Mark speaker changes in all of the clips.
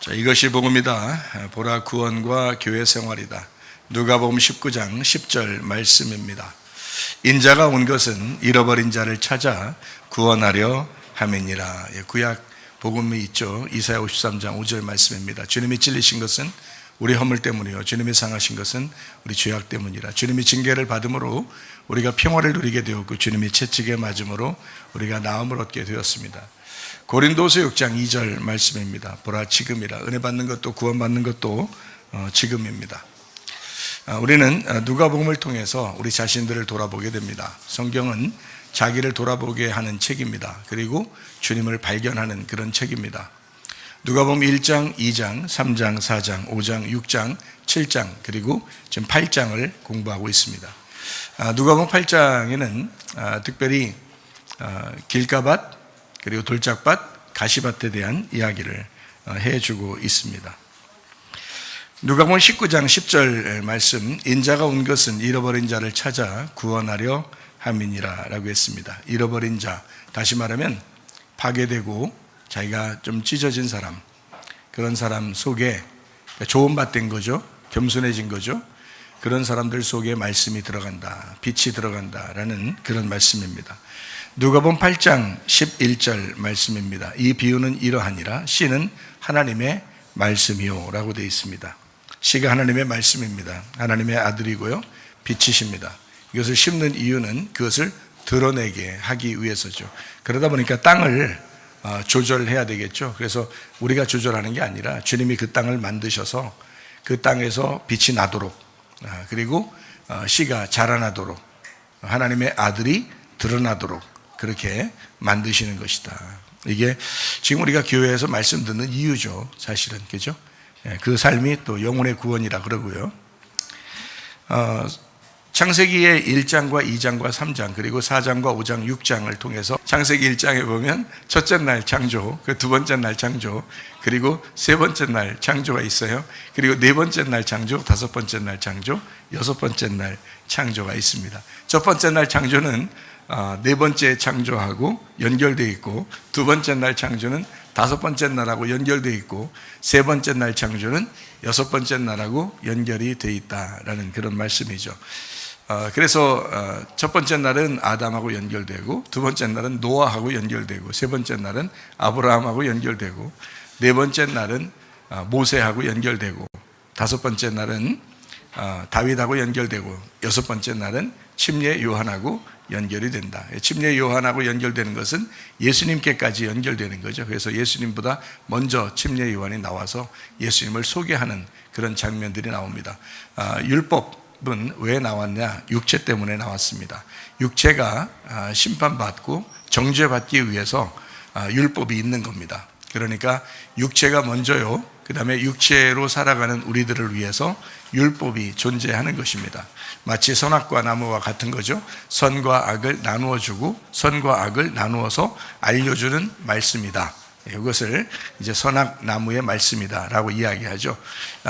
Speaker 1: 자, 이것이 복음이다. 보라 구원과 교회 생활이다. 누가복음 19장 10절 말씀입니다. 인자가 온 것은 잃어버린 자를 찾아 구원하려 함이니라. 구약 복음이 있죠. 이사야 53장 5절 말씀입니다. 주님이 찔리신 것은 우리 허물 때문이요, 주님이 상하신 것은 우리 죄악 때문이라. 주님이 징계를 받음으로 우리가 평화를 누리게 되었고, 주님이 채찍에 맞음으로 우리가 나음을 얻게 되었습니다. 고린도서 6장 2절 말씀입니다. 보라 지금이라. 은혜 받는 것도 구원 받는 것도 지금입니다. 우리는 누가복음을 통해서 우리 자신들을 돌아보게 됩니다. 성경은 자기를 돌아보게 하는 책입니다. 그리고 주님을 발견하는 그런 책입니다. 누가복음 1장, 2장, 3장, 4장, 5장, 6장, 7장, 그리고 지금 8장을 공부하고 있습니다. 누가복음 8장에는 특별히 길가밭, 그리고 돌짝밭, 가시밭에 대한 이야기를 해주고 있습니다. 누가복음 19장 10절 말씀, 인자가 온 것은 잃어버린 자를 찾아 구원하려 함이니라 라고 했습니다. 잃어버린 자, 다시 말하면 파괴되고 자기가 좀 찢어진 사람, 그런 사람 속에 조언받된 거죠. 겸손해진 거죠. 그런 사람들 속에 말씀이 들어간다, 빛이 들어간다라는 그런 말씀입니다. 누가복음 8장 11절 말씀입니다. 이 비유는 이러하니라. 씨는 하나님의 말씀이요 라고 되어 있습니다. 씨가 하나님의 말씀입니다. 하나님의 아들이고요, 빛이십니다. 이것을 심는 이유는 그것을 드러내게 하기 위해서죠. 그러다 보니까 땅을 조절해야 되겠죠. 그래서 우리가 조절하는 게 아니라 주님이 그 땅을 만드셔서 그 땅에서 빛이 나도록, 그리고 씨가 자라나도록, 하나님의 아들이 드러나도록 그렇게 만드시는 것이다. 이게 지금 우리가 교회에서 말씀 듣는 이유죠. 사실은, 그죠? 그 삶이 또 영혼의 구원이라 그러고요. 창세기의 1장과 2장과 3장, 그리고 4장과 5장, 6장을 통해서 창세기 1장에 보면 첫째 날 창조, 그 두 번째 날 창조, 그리고 세 번째 날 창조가 있어요. 그리고 네 번째 날 창조, 다섯 번째 날 창조, 여섯 번째 날 창조가 있습니다. 첫 번째 날 창조는 네 번째 창조하고 연결되어 있고, 두 번째 날 창조는 다섯 번째 날하고 연결되어 있고, 세 번째 날 창조는 여섯 번째 날하고 연결이 되어 있다라는 그런 말씀이죠. 그래서 첫 번째 날은 아담하고 연결되고, 두 번째 날은 노아하고 연결되고, 세 번째 날은 아브라함하고 연결되고, 네 번째 날은 모세하고 연결되고, 다섯 번째 날은 다윗하고 연결되고, 여섯 번째 날은 침례 요한하고 연결이 된다. 침례 요한하고 연결되는 것은 예수님께까지 연결되는 거죠. 그래서 예수님보다 먼저 침례 요한이 나와서 예수님을 소개하는 그런 장면들이 나옵니다. 율법은 왜 나왔냐? 육체 때문에 나왔습니다. 육체가 심판받고 정죄받기 위해서 율법이 있는 겁니다. 그러니까 육체가 먼저요, 그 다음에 육체로 살아가는 우리들을 위해서 율법이 존재하는 것입니다. 마치 선악과 나무와 같은 거죠. 선과 악을 나누어 주고 선과 악을 나누어서 알려주는 말씀이다. 이것을 이제 선악나무의 말씀이다 라고 이야기하죠.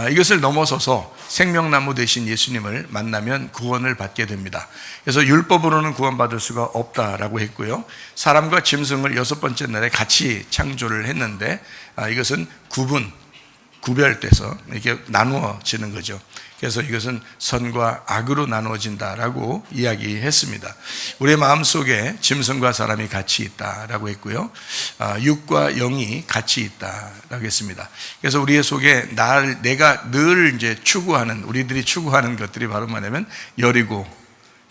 Speaker 1: 이것을 넘어서서 생명나무 되신 예수님을 만나면 구원을 받게 됩니다. 그래서 율법으로는 구원받을 수가 없다라고 했고요, 사람과 짐승을 여섯 번째 날에 같이 창조를 했는데 이것은 구별돼서 이렇게 나누어지는 거죠. 그래서 이것은 선과 악으로 나누어진다라고 이야기했습니다. 우리의 마음속에 짐승과 사람이 같이 있다라고 했고요, 육과 영이 같이 있다라고 했습니다. 그래서 우리의 속에 내가 늘 이제 추구하는, 우리들이 추구하는 것들이 바로 뭐냐면 여리고,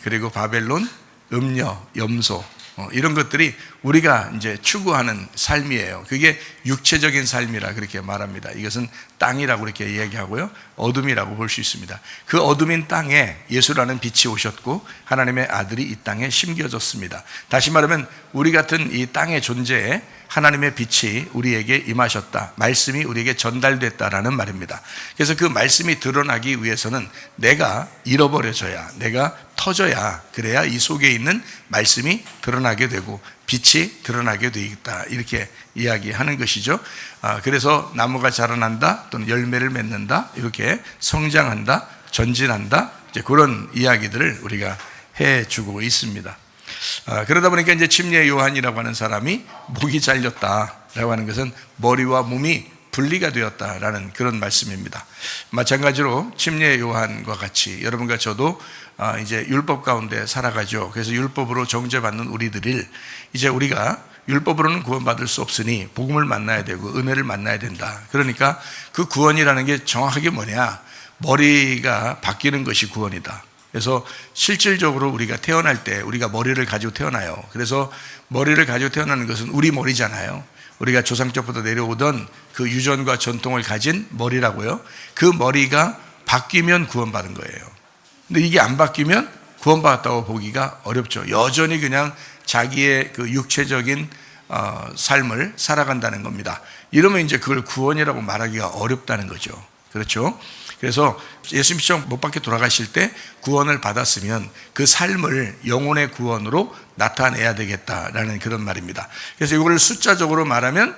Speaker 1: 그리고 바벨론, 음녀, 염소, 이런 것들이 우리가 이제 추구하는 삶이에요. 그게 육체적인 삶이라 그렇게 말합니다. 이것은 땅이라고 이렇게 이야기하고요, 어둠이라고 볼 수 있습니다. 그 어둠인 땅에 예수라는 빛이 오셨고 하나님의 아들이 이 땅에 심겨졌습니다. 다시 말하면 우리 같은 이 땅의 존재에 하나님의 빛이 우리에게 임하셨다, 말씀이 우리에게 전달됐다라는 말입니다. 그래서 그 말씀이 드러나기 위해서는 내가 잃어버려져야, 내가 터져야, 그래야 이 속에 있는 말씀이 드러나게 되고 빛이 드러나게 되겠다, 이렇게 이야기하는 것이죠. 그래서 나무가 자라난다, 또는 열매를 맺는다, 이렇게 성장한다, 전진한다, 이제 그런 이야기들을 우리가 해주고 있습니다. 그러다 보니까 이제 침례 요한이라고 하는 사람이 목이 잘렸다라고 하는 것은 머리와 몸이 분리가 되었다라는 그런 말씀입니다. 마찬가지로 침례 요한과 같이 여러분과 저도 이제 율법 가운데 살아가죠. 그래서 율법으로 정죄받는 우리들을 이제 우리가 율법으로는 구원받을 수 없으니 복음을 만나야 되고 은혜를 만나야 된다. 그러니까 그 구원이라는 게 정확하게 뭐냐? 머리가 바뀌는 것이 구원이다. 그래서 실질적으로 우리가 태어날 때 우리가 머리를 가지고 태어나요. 그래서 머리를 가지고 태어나는 것은 우리 머리잖아요. 우리가 조상적부터 내려오던 그 유전과 전통을 가진 머리라고요. 그 머리가 바뀌면 구원받은 거예요. 근데 이게 안 바뀌면 구원받았다고 보기가 어렵죠. 여전히 그냥 자기의 그 육체적인 삶을 살아간다는 겁니다. 이러면 이제 그걸 구원이라고 말하기가 어렵다는 거죠. 그렇죠? 그래서 예수님 시험 못 박혀 돌아가실 때 구원을 받았으면 그 삶을 영혼의 구원으로 나타내야 되겠다라는 그런 말입니다. 그래서 이걸 숫자적으로 말하면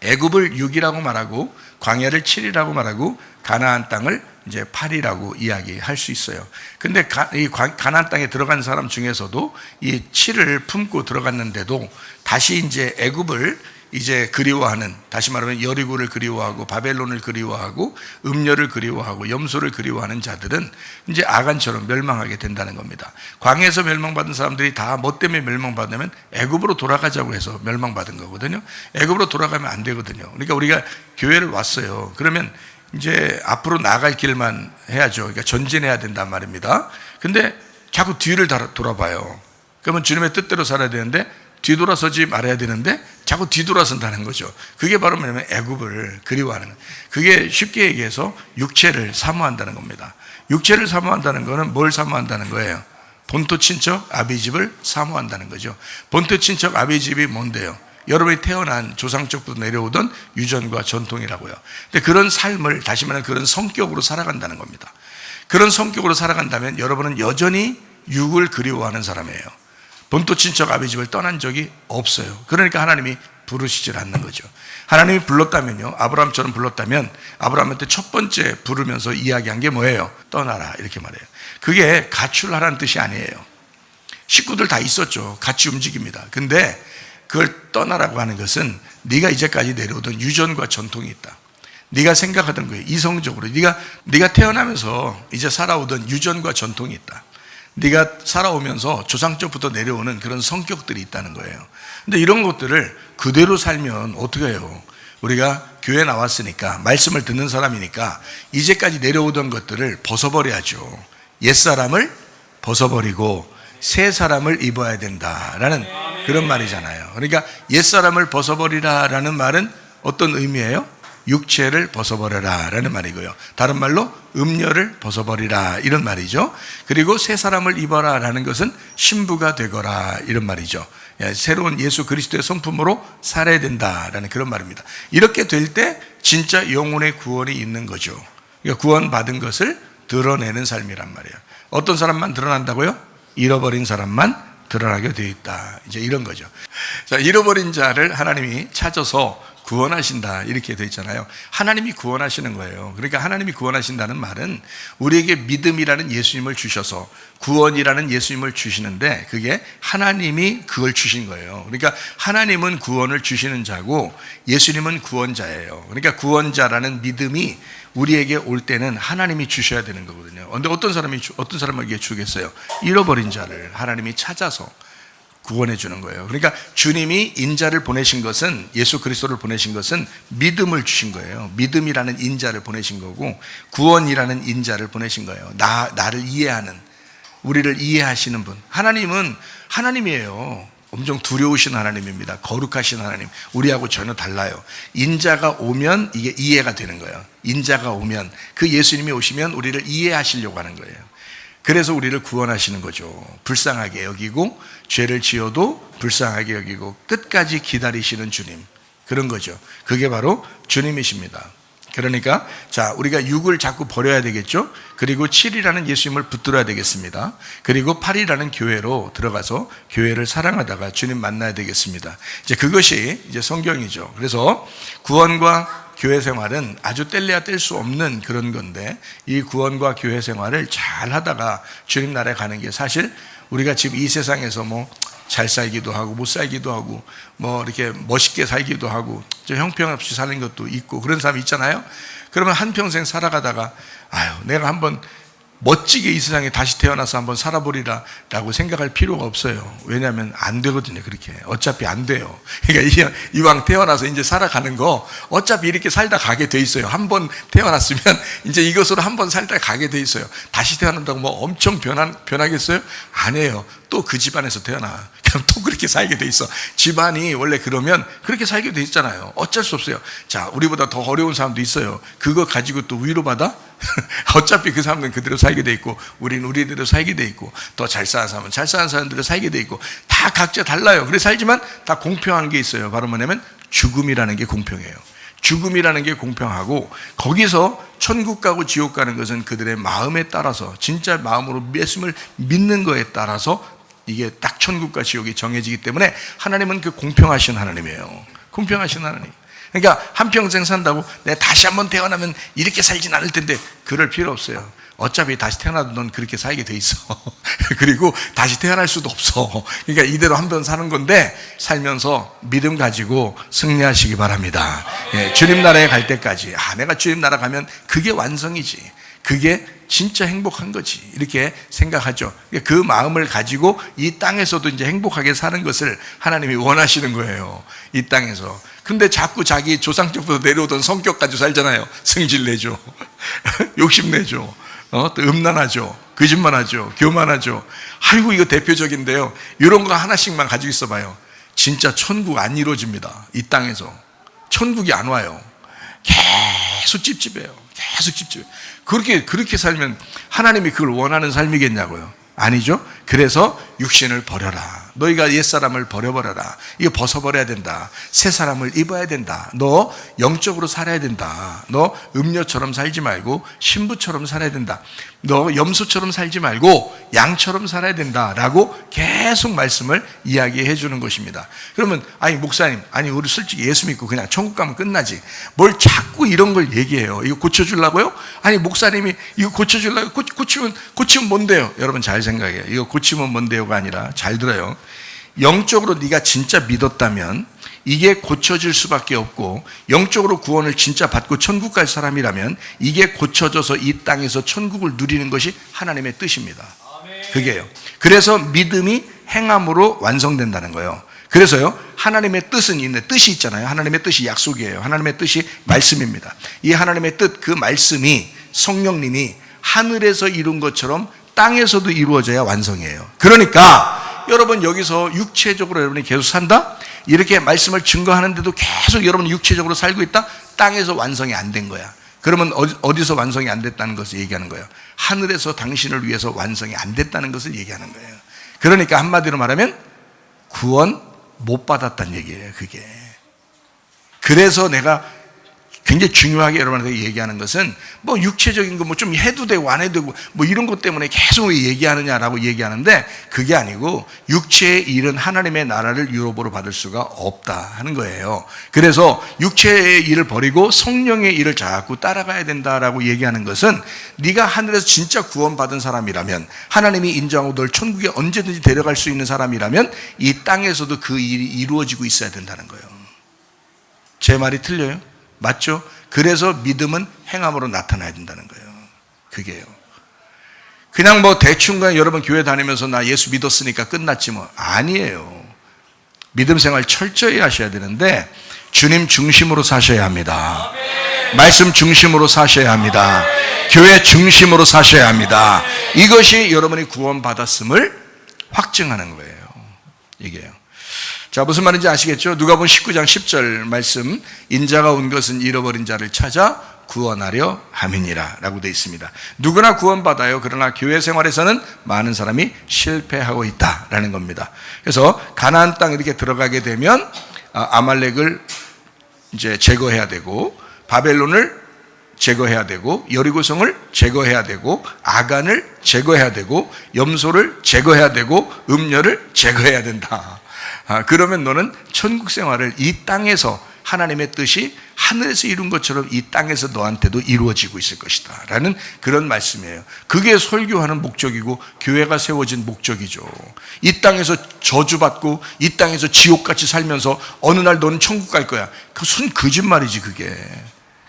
Speaker 1: 애굽을 6이라고 말하고 광야를 7이라고 말하고 가나안 땅을 이제 8이라고 이야기할 수 있어요. 근데 이 가나안 땅에 들어간 사람 중에서도 이 7을 품고 들어갔는데도 다시 이제 애굽을 이제 그리워하는, 다시 말하면 여리고를 그리워하고 바벨론을 그리워하고 음녀를 그리워하고 염소를 그리워하는 자들은 이제 아간처럼 멸망하게 된다는 겁니다. 광야에서 멸망받은 사람들이 다 뭐 때문에 멸망받으면 애굽으로 돌아가자고 해서 멸망받은 거거든요. 애굽으로 돌아가면 안 되거든요. 그러니까 우리가 교회를 왔어요. 그러면 이제 앞으로 나갈 길만 해야죠. 그러니까 전진해야 된단 말입니다. 근데 자꾸 뒤를 돌아봐요. 그러면 주님의 뜻대로 살아야 되는데 뒤돌아서지 말아야 되는데 자꾸 뒤돌아선다는 거죠. 그게 바로 뭐냐면 애굽을 그리워하는 거예요. 그게 쉽게 얘기해서 육체를 사모한다는 겁니다. 육체를 사모한다는 거는 뭘 사모한다는 거예요? 본토 친척 아비집을 사모한다는 거죠. 본토 친척 아비집이 뭔데요? 여러분이 태어난 조상적부터 내려오던 유전과 전통이라고요. 근데 그런 삶을, 다시 말하면 그런 성격으로 살아간다는 겁니다. 그런 성격으로 살아간다면 여러분은 여전히 육을 그리워하는 사람이에요. 본토 친척 아비집을 떠난 적이 없어요. 그러니까 하나님이 부르시질 않는 거죠. 하나님이 불렀다면요, 아브라함처럼 불렀다면 아브라함한테 첫 번째 부르면서 이야기한 게 뭐예요? 떠나라, 이렇게 말해요. 그게 가출하라는 뜻이 아니에요. 식구들 다 있었죠. 같이 움직입니다. 근데 그걸 떠나라고 하는 것은 네가 이제까지 내려오던 유전과 전통이 있다. 네가 생각하던 거예요. 이성적으로 네가 태어나면서 이제 살아오던 유전과 전통이 있다. 네가 살아오면서 조상적부터 내려오는 그런 성격들이 있다는 거예요. 근데 이런 것들을 그대로 살면 어떻게 해요? 우리가 교회 나왔으니까, 말씀을 듣는 사람이니까 이제까지 내려오던 것들을 벗어버려야죠. 옛사람을 벗어버리고 새 사람을 입어야 된다라는 그런 말이잖아요. 그러니까 옛사람을 벗어버리라라는 말은 어떤 의미예요? 육체를 벗어버려라 라는 말이고요. 다른 말로 음녀를 벗어버리라 이런 말이죠. 그리고 새 사람을 입어라 라는 것은 신부가 되거라 이런 말이죠. 새로운 예수 그리스도의 성품으로 살아야 된다라는 그런 말입니다. 이렇게 될 때 진짜 영혼의 구원이 있는 거죠. 그러니까 구원받은 것을 드러내는 삶이란 말이에요. 어떤 사람만 드러난다고요? 잃어버린 사람만 드러나게 되어 있다. 이제 이런 거죠. 자, 잃어버린 자를 하나님이 찾아서 구원하신다 이렇게 되어 있잖아요. 하나님이 구원하시는 거예요. 그러니까 하나님이 구원하신다는 말은 우리에게 믿음이라는 예수님을 주셔서 구원이라는 예수님을 주시는데 그게 하나님이 그걸 주신 거예요. 그러니까 하나님은 구원을 주시는 자고 예수님은 구원자예요. 그러니까 구원자라는 믿음이 우리에게 올 때는 하나님이 주셔야 되는 거거든요. 그런데 어떤 사람에게 주겠어요? 잃어버린 자를 하나님이 찾아서 구원해 주는 거예요. 그러니까 주님이 인자를 보내신 것은, 예수 그리스도를 보내신 것은 믿음을 주신 거예요. 믿음이라는 인자를 보내신 거고 구원이라는 인자를 보내신 거예요. 나를 이해하는, 우리를 이해하시는 분. 하나님은 하나님이에요. 엄청 두려우신 하나님입니다. 거룩하신 하나님. 우리하고 전혀 달라요. 인자가 오면 이게 이해가 되는 거예요. 인자가 오면, 그 예수님이 오시면 우리를 이해하시려고 하는 거예요. 그래서 우리를 구원하시는 거죠. 불쌍하게 여기고 죄를 지어도 불쌍하게 여기고 끝까지 기다리시는 주님, 그런 거죠. 그게 바로 주님이십니다. 그러니까 자, 우리가 6을 자꾸 버려야 되겠죠. 그리고 7이라는 예수님을 붙들어야 되겠습니다. 그리고 8이라는 교회로 들어가서 교회를 사랑하다가 주님 만나야 되겠습니다. 이제 그것이 이제 성경이죠. 그래서 구원과 교회 생활은 아주 뗄래야 뗄 수 없는 그런 건데, 이 구원과 교회 생활을 잘 하다가 주님 나라에 가는 게, 사실 우리가 지금 이 세상에서 뭐 잘 살기도 하고 못 살기도 하고 뭐 이렇게 멋있게 살기도 하고 좀 형편없이 사는 것도 있고 그런 사람이 있잖아요. 그러면 한평생 살아가다가 아유 내가 한번 멋지게 이 세상에 다시 태어나서 한번 살아보리라 라고 생각할 필요가 없어요. 왜냐하면 안 되거든요. 그렇게 어차피 안 돼요. 그러니까 이왕 태어나서 이제 살아가는 거 어차피 이렇게 살다 가게 돼 있어요. 한번 태어났으면 이제 이것으로 한번 살다 가게 돼 있어요. 다시 태어난다고 뭐 엄청 변하겠어요? 아니에요. 또 그 집안에서 태어나 그럼 또 그렇게 살게 돼 있어. 집안이 원래 그러면 그렇게 살게 돼 있잖아요. 어쩔 수 없어요. 자, 우리보다 더 어려운 사람도 있어요. 그거 가지고 또 위로받아? 어차피 그 사람들은 그대로 살게 돼 있고 우리는 우리대로 살게 돼 있고 더 잘 사는 사람은 잘 사는 사람들로 살게 돼 있고 다 각자 달라요. 그래 살지만 다 공평한 게 있어요. 바로 뭐냐면 죽음이라는 게 공평해요. 죽음이라는 게 공평하고 거기서 천국 가고 지옥 가는 것은 그들의 마음에 따라서 진짜 마음으로 예수님을 믿는 거에 따라서 이게 딱 천국과 지옥이 정해지기 때문에 하나님은 그 공평하신 하나님이에요. 공평하신 하나님. 그러니까 한평생 산다고 내가 다시 한번 태어나면 이렇게 살진 않을 텐데 그럴 필요 없어요. 어차피 다시 태어나도 넌 그렇게 살게 돼 있어. 그리고 다시 태어날 수도 없어. 그러니까 이대로 한 번 사는 건데 살면서 믿음 가지고 승리하시기 바랍니다. 예, 주님 나라에 갈 때까지 내가 주님 나라 가면 그게 완성이지. 그게 진짜 행복한 거지. 이렇게 생각하죠. 그 마음을 가지고 이 땅에서도 이제 행복하게 사는 것을 하나님이 원하시는 거예요. 이 땅에서. 근데 자꾸 자기 조상 때부터 내려오던 성격 가지고 살잖아요. 승질 내죠. 욕심 내죠. 또 음란하죠. 거짓말하죠. 교만하죠. 아이고 이거 대표적인데요. 이런 거 하나씩만 가지고 있어 봐요. 진짜 천국 안 이루어집니다. 이 땅에서. 천국이 안 와요. 계속 찝찝해요. 계속 찝찝해요. 그렇게 살면 하나님이 그걸 원하는 삶이겠냐고요. 아니죠. 그래서 육신을 버려라. 너희가 옛사람을 버려버려라. 이거 벗어버려야 된다. 새 사람을 입어야 된다. 너 영적으로 살아야 된다. 너 음녀처럼 살지 말고 신부처럼 살아야 된다. 너 염소처럼 살지 말고 양처럼 살아야 된다 라고 계속 말씀을 이야기해 주는 것입니다. 그러면 목사님 우리 솔직히 예수 믿고 그냥 천국 가면 끝나지 뭘 자꾸 이런 걸 얘기해요. 이거 고쳐주려고요? 목사님이 이거 고쳐주려고 고치면 뭔데요? 여러분 잘 생각해요. 이거 고치면 뭔데요가 아니라 잘 들어요. 영적으로 네가 진짜 믿었다면 이게 고쳐질 수밖에 없고 영적으로 구원을 진짜 받고 천국 갈 사람이라면 이게 고쳐져서 이 땅에서 천국을 누리는 것이 하나님의 뜻입니다. 그게요. 그래서 믿음이 행함으로 완성된다는 거예요. 그래서요 하나님의 뜻은 있는데 뜻이 있잖아요. 하나님의 뜻이 약속이에요. 하나님의 뜻이 말씀입니다. 이 하나님의 뜻 그 말씀이 성령님이 하늘에서 이룬 것처럼 땅에서도 이루어져야 완성이에요. 그러니까 여러분 여기서 육체적으로 여러분이 계속 산다? 이렇게 말씀을 증거하는데도 계속 여러분 육체적으로 살고 있다? 땅에서 완성이 안 된 거야. 그러면 어디서 완성이 안 됐다는 것을 얘기하는 거예요. 하늘에서 당신을 위해서 완성이 안 됐다는 것을 얘기하는 거예요. 그러니까 한마디로 말하면 구원 못 받았다는 얘기예요. 그게. 그래서 내가 굉장히 중요하게 여러분한테 얘기하는 것은 뭐 육체적인 거 뭐 좀 해도 되고 안 해도 되고 뭐 이런 것 때문에 계속 얘기하느냐라고 얘기하는데 그게 아니고 육체의 일은 하나님의 나라를 유로보로 받을 수가 없다 하는 거예요. 그래서 육체의 일을 버리고 성령의 일을 자꾸 따라가야 된다라고 얘기하는 것은 네가 하늘에서 진짜 구원받은 사람이라면 하나님이 인정하고 널 천국에 언제든지 데려갈 수 있는 사람이라면 이 땅에서도 그 일이 이루어지고 있어야 된다는 거예요. 제 말이 틀려요? 맞죠? 그래서 믿음은 행함으로 나타나야 된다는 거예요. 그게요. 그냥 뭐 대충 여러분 교회 다니면서 나 예수 믿었으니까 끝났지 뭐 아니에요. 믿음 생활 철저히 하셔야 되는데 주님 중심으로 사셔야 합니다. 말씀 중심으로 사셔야 합니다. 교회 중심으로 사셔야 합니다. 이것이 여러분이 구원받았음을 확증하는 거예요. 이게요. 자, 무슨 말인지 아시겠죠? 누가복음 19장 10절 말씀, 인자가 온 것은 잃어버린 자를 찾아 구원하려 함이니라 라고 되어 있습니다. 누구나 구원받아요. 그러나 교회 생활에서는 많은 사람이 실패하고 있다라는 겁니다. 그래서 가나안 땅 이렇게 들어가게 되면 아말렉을 이제 제거해야 되고 바벨론을 제거해야 되고 여리고성을 제거해야 되고 아간을 제거해야 되고 염소를 제거해야 되고 음녀를 제거해야 된다. 그러면 너는 천국 생활을 이 땅에서 하나님의 뜻이 하늘에서 이룬 것처럼 이 땅에서 너한테도 이루어지고 있을 것이다 라는 그런 말씀이에요. 그게 설교하는 목적이고 교회가 세워진 목적이죠. 이 땅에서 저주받고 이 땅에서 지옥같이 살면서 어느 날 너는 천국 갈 거야. 그건 순 거짓말이지.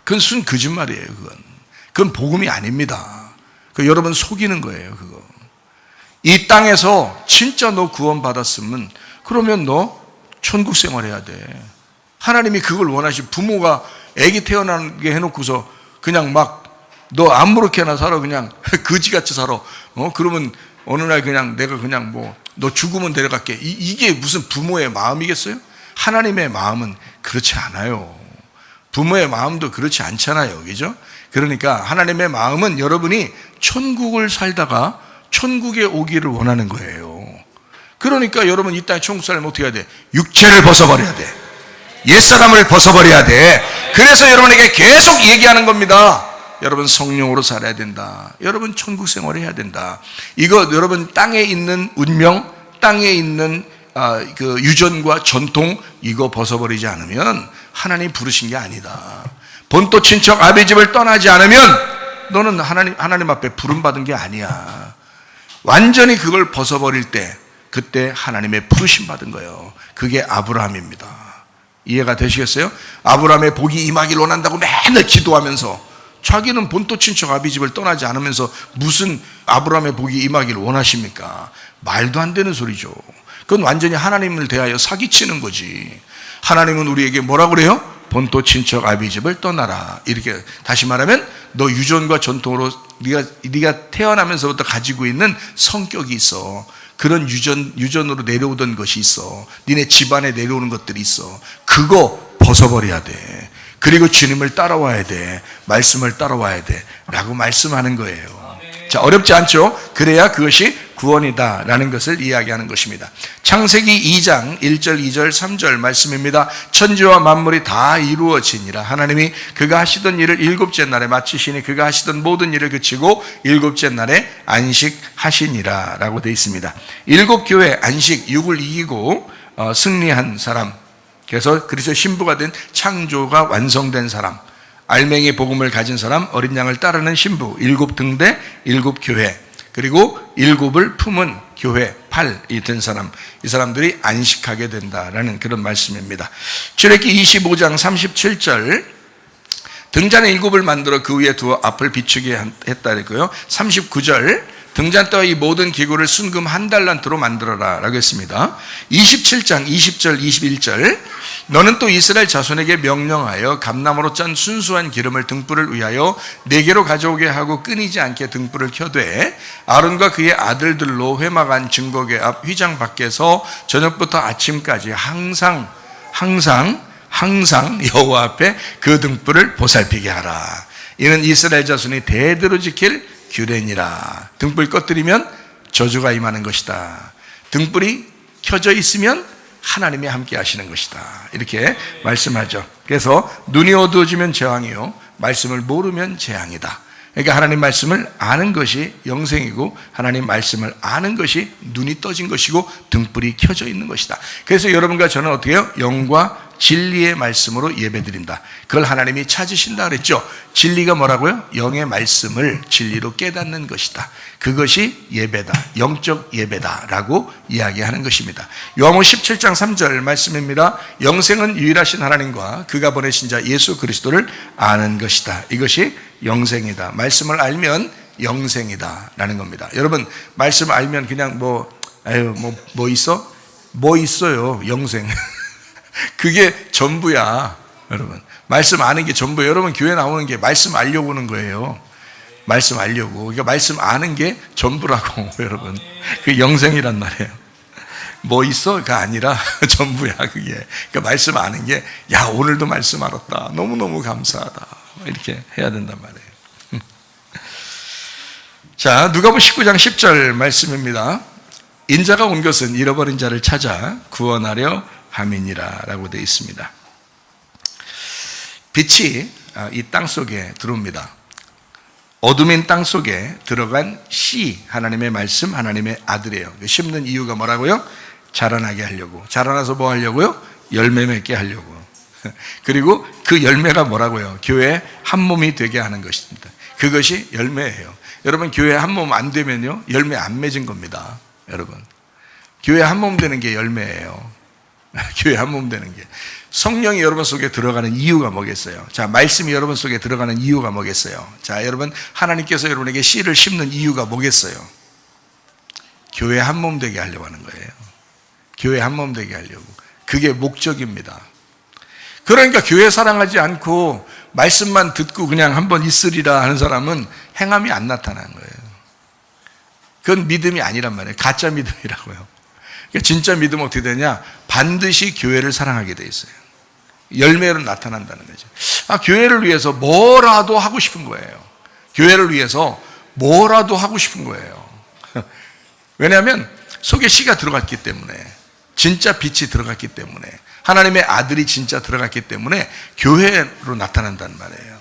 Speaker 1: 그건 순 거짓말이에요. 그건 복음이 아닙니다. 여러분 속이는 거예요. 그거. 이 땅에서 진짜 너 구원받았으면 그러면 너 천국 생활해야 돼. 하나님이 그걸 원하시. 부모가 아기 태어나게 해놓고서 그냥 막 너 아무렇게나 살아, 그냥 거지같이 살아. 그러면 어느 날 그냥 내가 그냥 너 죽으면 데려갈게. 이게 무슨 부모의 마음이겠어요? 하나님의 마음은 그렇지 않아요. 부모의 마음도 그렇지 않잖아요. 그죠? 그러니까 하나님의 마음은 여러분이 천국을 살다가 천국에 오기를 원하는 거예요. 그러니까 여러분 이 땅에 천국 살면 어떻게 해야 돼? 육체를 벗어버려야 돼. 옛사람을 벗어버려야 돼. 그래서 여러분에게 계속 얘기하는 겁니다. 여러분 성령으로 살아야 된다. 여러분 천국 생활을 해야 된다. 이거 여러분 땅에 있는 운명, 땅에 있는 그 유전과 전통 이거 벗어버리지 않으면 하나님 부르신 게 아니다. 본토 친척 아비 집을 떠나지 않으면 너는 하나님 앞에 부름받은 게 아니야. 완전히 그걸 벗어버릴 때 그때 하나님의 부르심 받은 거예요. 그게 아브라함입니다. 이해가 되시겠어요? 아브라함의 복이 임하기를 원한다고 맨날 기도하면서 자기는 본토 친척 아비 집을 떠나지 않으면서 무슨 아브라함의 복이 임하기를 원하십니까? 말도 안 되는 소리죠. 그건 완전히 하나님을 대하여 사기치는 거지. 하나님은 우리에게 뭐라고 그래요? 본토 친척 아비 집을 떠나라. 이렇게 다시 말하면 너 유전과 전통으로 네가 태어나면서부터 가지고 있는 성격이 있어. 그런 유전으로 내려오던 것이 있어. 니네 집안에 내려오는 것들이 있어. 그거 벗어버려야 돼. 그리고 주님을 따라와야 돼. 말씀을 따라와야 돼 라고 말씀하는 거예요. 자, 어렵지 않죠? 그래야 그것이 구원이다 라는 것을 이야기하는 것입니다. 창세기 2장 1절 2절 3절 말씀입니다. 천지와 만물이 다 이루어지니라. 하나님이 그가 하시던 일을 일곱째 날에 마치시니 그가 하시던 모든 일을 그치고 일곱째 날에 안식하시니라 라고 되어 있습니다. 일곱 교회 안식 6을 이기고 승리한 사람, 그래서 그리스도의 신부가 된 창조가 완성된 사람, 알맹이 복음을 가진 사람, 어린 양을 따르는 신부, 일곱 등대, 일곱 교회, 그리고 일곱을 품은 교회, 8이 된 사람, 이 사람들이 안식하게 된다라는 그런 말씀입니다. 출애굽기 25장 37절, 등잔에 일곱을 만들어 그 위에 두어 앞을 비추게 했다 그랬고요. 39절, 등잔대와 이 모든 기구를 순금 1달란트로 만들어라 라고 했습니다. 27장 20절 21절, 너는 또 이스라엘 자손에게 명령하여 감나무로 짠 순수한 기름을 등불을 위하여 4개로 가져오게 하고 끊이지 않게 등불을 켜되 아론과 그의 아들들로 회막안 증거궤 앞 휘장 밖에서 저녁부터 아침까지 항상 여호와 앞에 그 등불을 보살피게 하라. 이는 이스라엘 자손이 대대로 지킬 규례니라. 등불 꺼뜨리면 저주가 임하는 것이다. 등불이 켜져 있으면 하나님이 함께 하시는 것이다. 이렇게 말씀하죠. 그래서 눈이 어두워지면 재앙이요 말씀을 모르면 재앙이다. 그러니까 하나님 말씀을 아는 것이 영생이고 하나님 말씀을 아는 것이 눈이 떠진 것이고 등불이 켜져 있는 것이다. 그래서 여러분과 저는 어떻게 해요? 영과 진리의 말씀으로 예배드린다. 그걸 하나님이 찾으신다 그랬죠. 진리가 뭐라고요? 영의 말씀을 진리로 깨닫는 것이다. 그것이 예배다. 영적 예배다라고 이야기하는 것입니다. 요한복음 17장 3절 말씀입니다. 영생은 유일하신 하나님과 그가 보내신 자 예수 그리스도를 아는 것이다. 이것이 영생이다. 말씀을 알면 영생이다 라는 겁니다. 여러분 말씀 알면 그냥 뭐 있어? 뭐 있어요? 영생. 그게 전부야. 여러분 말씀 아는 게 전부예요. 여러분 교회 나오는 게 말씀 알려고 오는 거예요. 말씀 알려고. 그러니까 말씀 아는 게 전부라고. 여러분 그 영생이란 말이에요. 뭐 있어가 아니라 전부야. 그게. 그러니까 말씀 아는 게 야 오늘도 말씀 알았다. 너무너무 감사하다. 이렇게 해야 된단 말이에요. 자, 누가복음 19장 10절 말씀입니다. 인자가 온 것은 잃어버린 자를 찾아 구원하려 함이니라 라고 되어 있습니다. 빛이 이 땅 속에 들어옵니다. 어둠인 땅 속에 들어간 씨, 하나님의 말씀, 하나님의 아들이에요. 심는 이유가 뭐라고요? 자라나게 하려고. 자라나서 뭐 하려고요? 열매 맺게 하려고. 그리고 그 열매가 뭐라고요? 교회 한 몸이 되게 하는 것입니다. 그것이 열매예요. 여러분, 교회 한 몸 안 되면요, 열매 안 맺은 겁니다. 여러분, 교회 한 몸 되는 게 열매예요. 교회 한 몸 되는 게. 성령이 여러분 속에 들어가는 이유가 뭐겠어요? 자, 말씀이 여러분 속에 들어가는 이유가 뭐겠어요? 자, 여러분, 하나님께서 여러분에게 씨를 심는 이유가 뭐겠어요? 교회 한 몸 되게 하려고 하는 거예요. 교회 한 몸 되게 하려고. 그게 목적입니다. 그러니까 교회 사랑하지 않고 말씀만 듣고 그냥 한번 있으리라 하는 사람은 행함이 안 나타나는 거예요. 그건 믿음이 아니란 말이에요. 가짜 믿음이라고요. 그러니까 진짜 믿음은 어떻게 되냐? 반드시 교회를 사랑하게 돼 있어요. 열매로 나타난다는 거죠. 교회를 위해서 뭐라도 하고 싶은 거예요. 교회를 위해서 뭐라도 하고 싶은 거예요. 왜냐하면 속에 씨가 들어갔기 때문에, 진짜 빛이 들어갔기 때문에, 하나님의 아들이 진짜 들어갔기 때문에 교회로 나타난단 말이에요.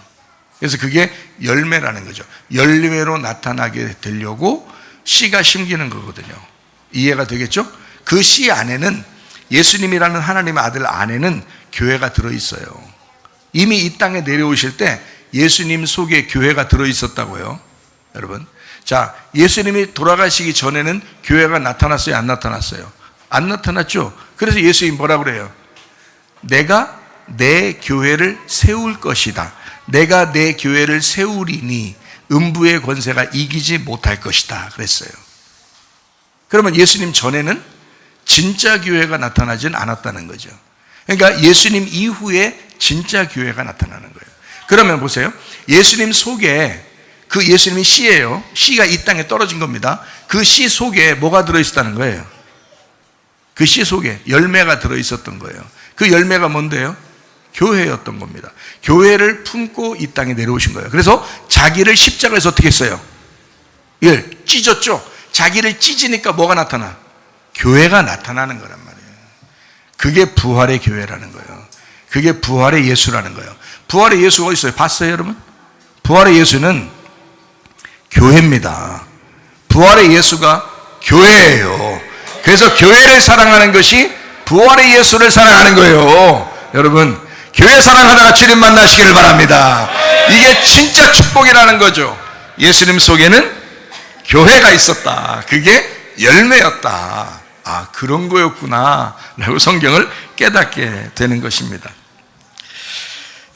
Speaker 1: 그래서 그게 열매라는 거죠. 열매로 나타나게 되려고 씨가 심기는 거거든요. 이해가 되겠죠? 그 씨 안에는, 예수님이라는 하나님의 아들 안에는 교회가 들어있어요. 이미 이 땅에 내려오실 때 예수님 속에 교회가 들어있었다고요. 여러분, 자, 예수님이 돌아가시기 전에는 교회가 나타났어요? 안 나타났어요? 안 나타났죠? 그래서 예수님이 뭐라고 그래요? 내가 내 교회를 세울 것이다. 내가 내 교회를 세우리니 음부의 권세가 이기지 못할 것이다 그랬어요. 그러면 예수님 전에는 진짜 교회가 나타나진 않았다는 거죠. 그러니까 예수님 이후에 진짜 교회가 나타나는 거예요. 그러면 보세요. 예수님 속에, 그 예수님이 씨예요. 씨가 이 땅에 떨어진 겁니다. 그 씨 속에 뭐가 들어있었다는 거예요? 그 씨 속에 열매가 들어있었던 거예요. 그 열매가 뭔데요? 교회였던 겁니다. 교회를 품고 이 땅에 내려오신 거예요. 그래서 자기를 십자가에서 어떻게 했어요? 찢었죠. 자기를 찢으니까 뭐가 나타나? 교회가 나타나는 거란 말이에요. 그게 부활의 교회라는 거예요. 그게 부활의 예수라는 거예요. 부활의 예수가 어디 있어요? 봤어요, 여러분? 부활의 예수는 교회입니다. 부활의 예수가 교회예요. 그래서 교회를 사랑하는 것이 부활의 예수를 사랑하는 거예요. 여러분, 교회 사랑하다가 주님 만나시기를 바랍니다. 이게 진짜 축복이라는 거죠. 예수님 속에는 교회가 있었다. 그게 열매였다. 그런 거였구나 라고 성경을 깨닫게 되는 것입니다.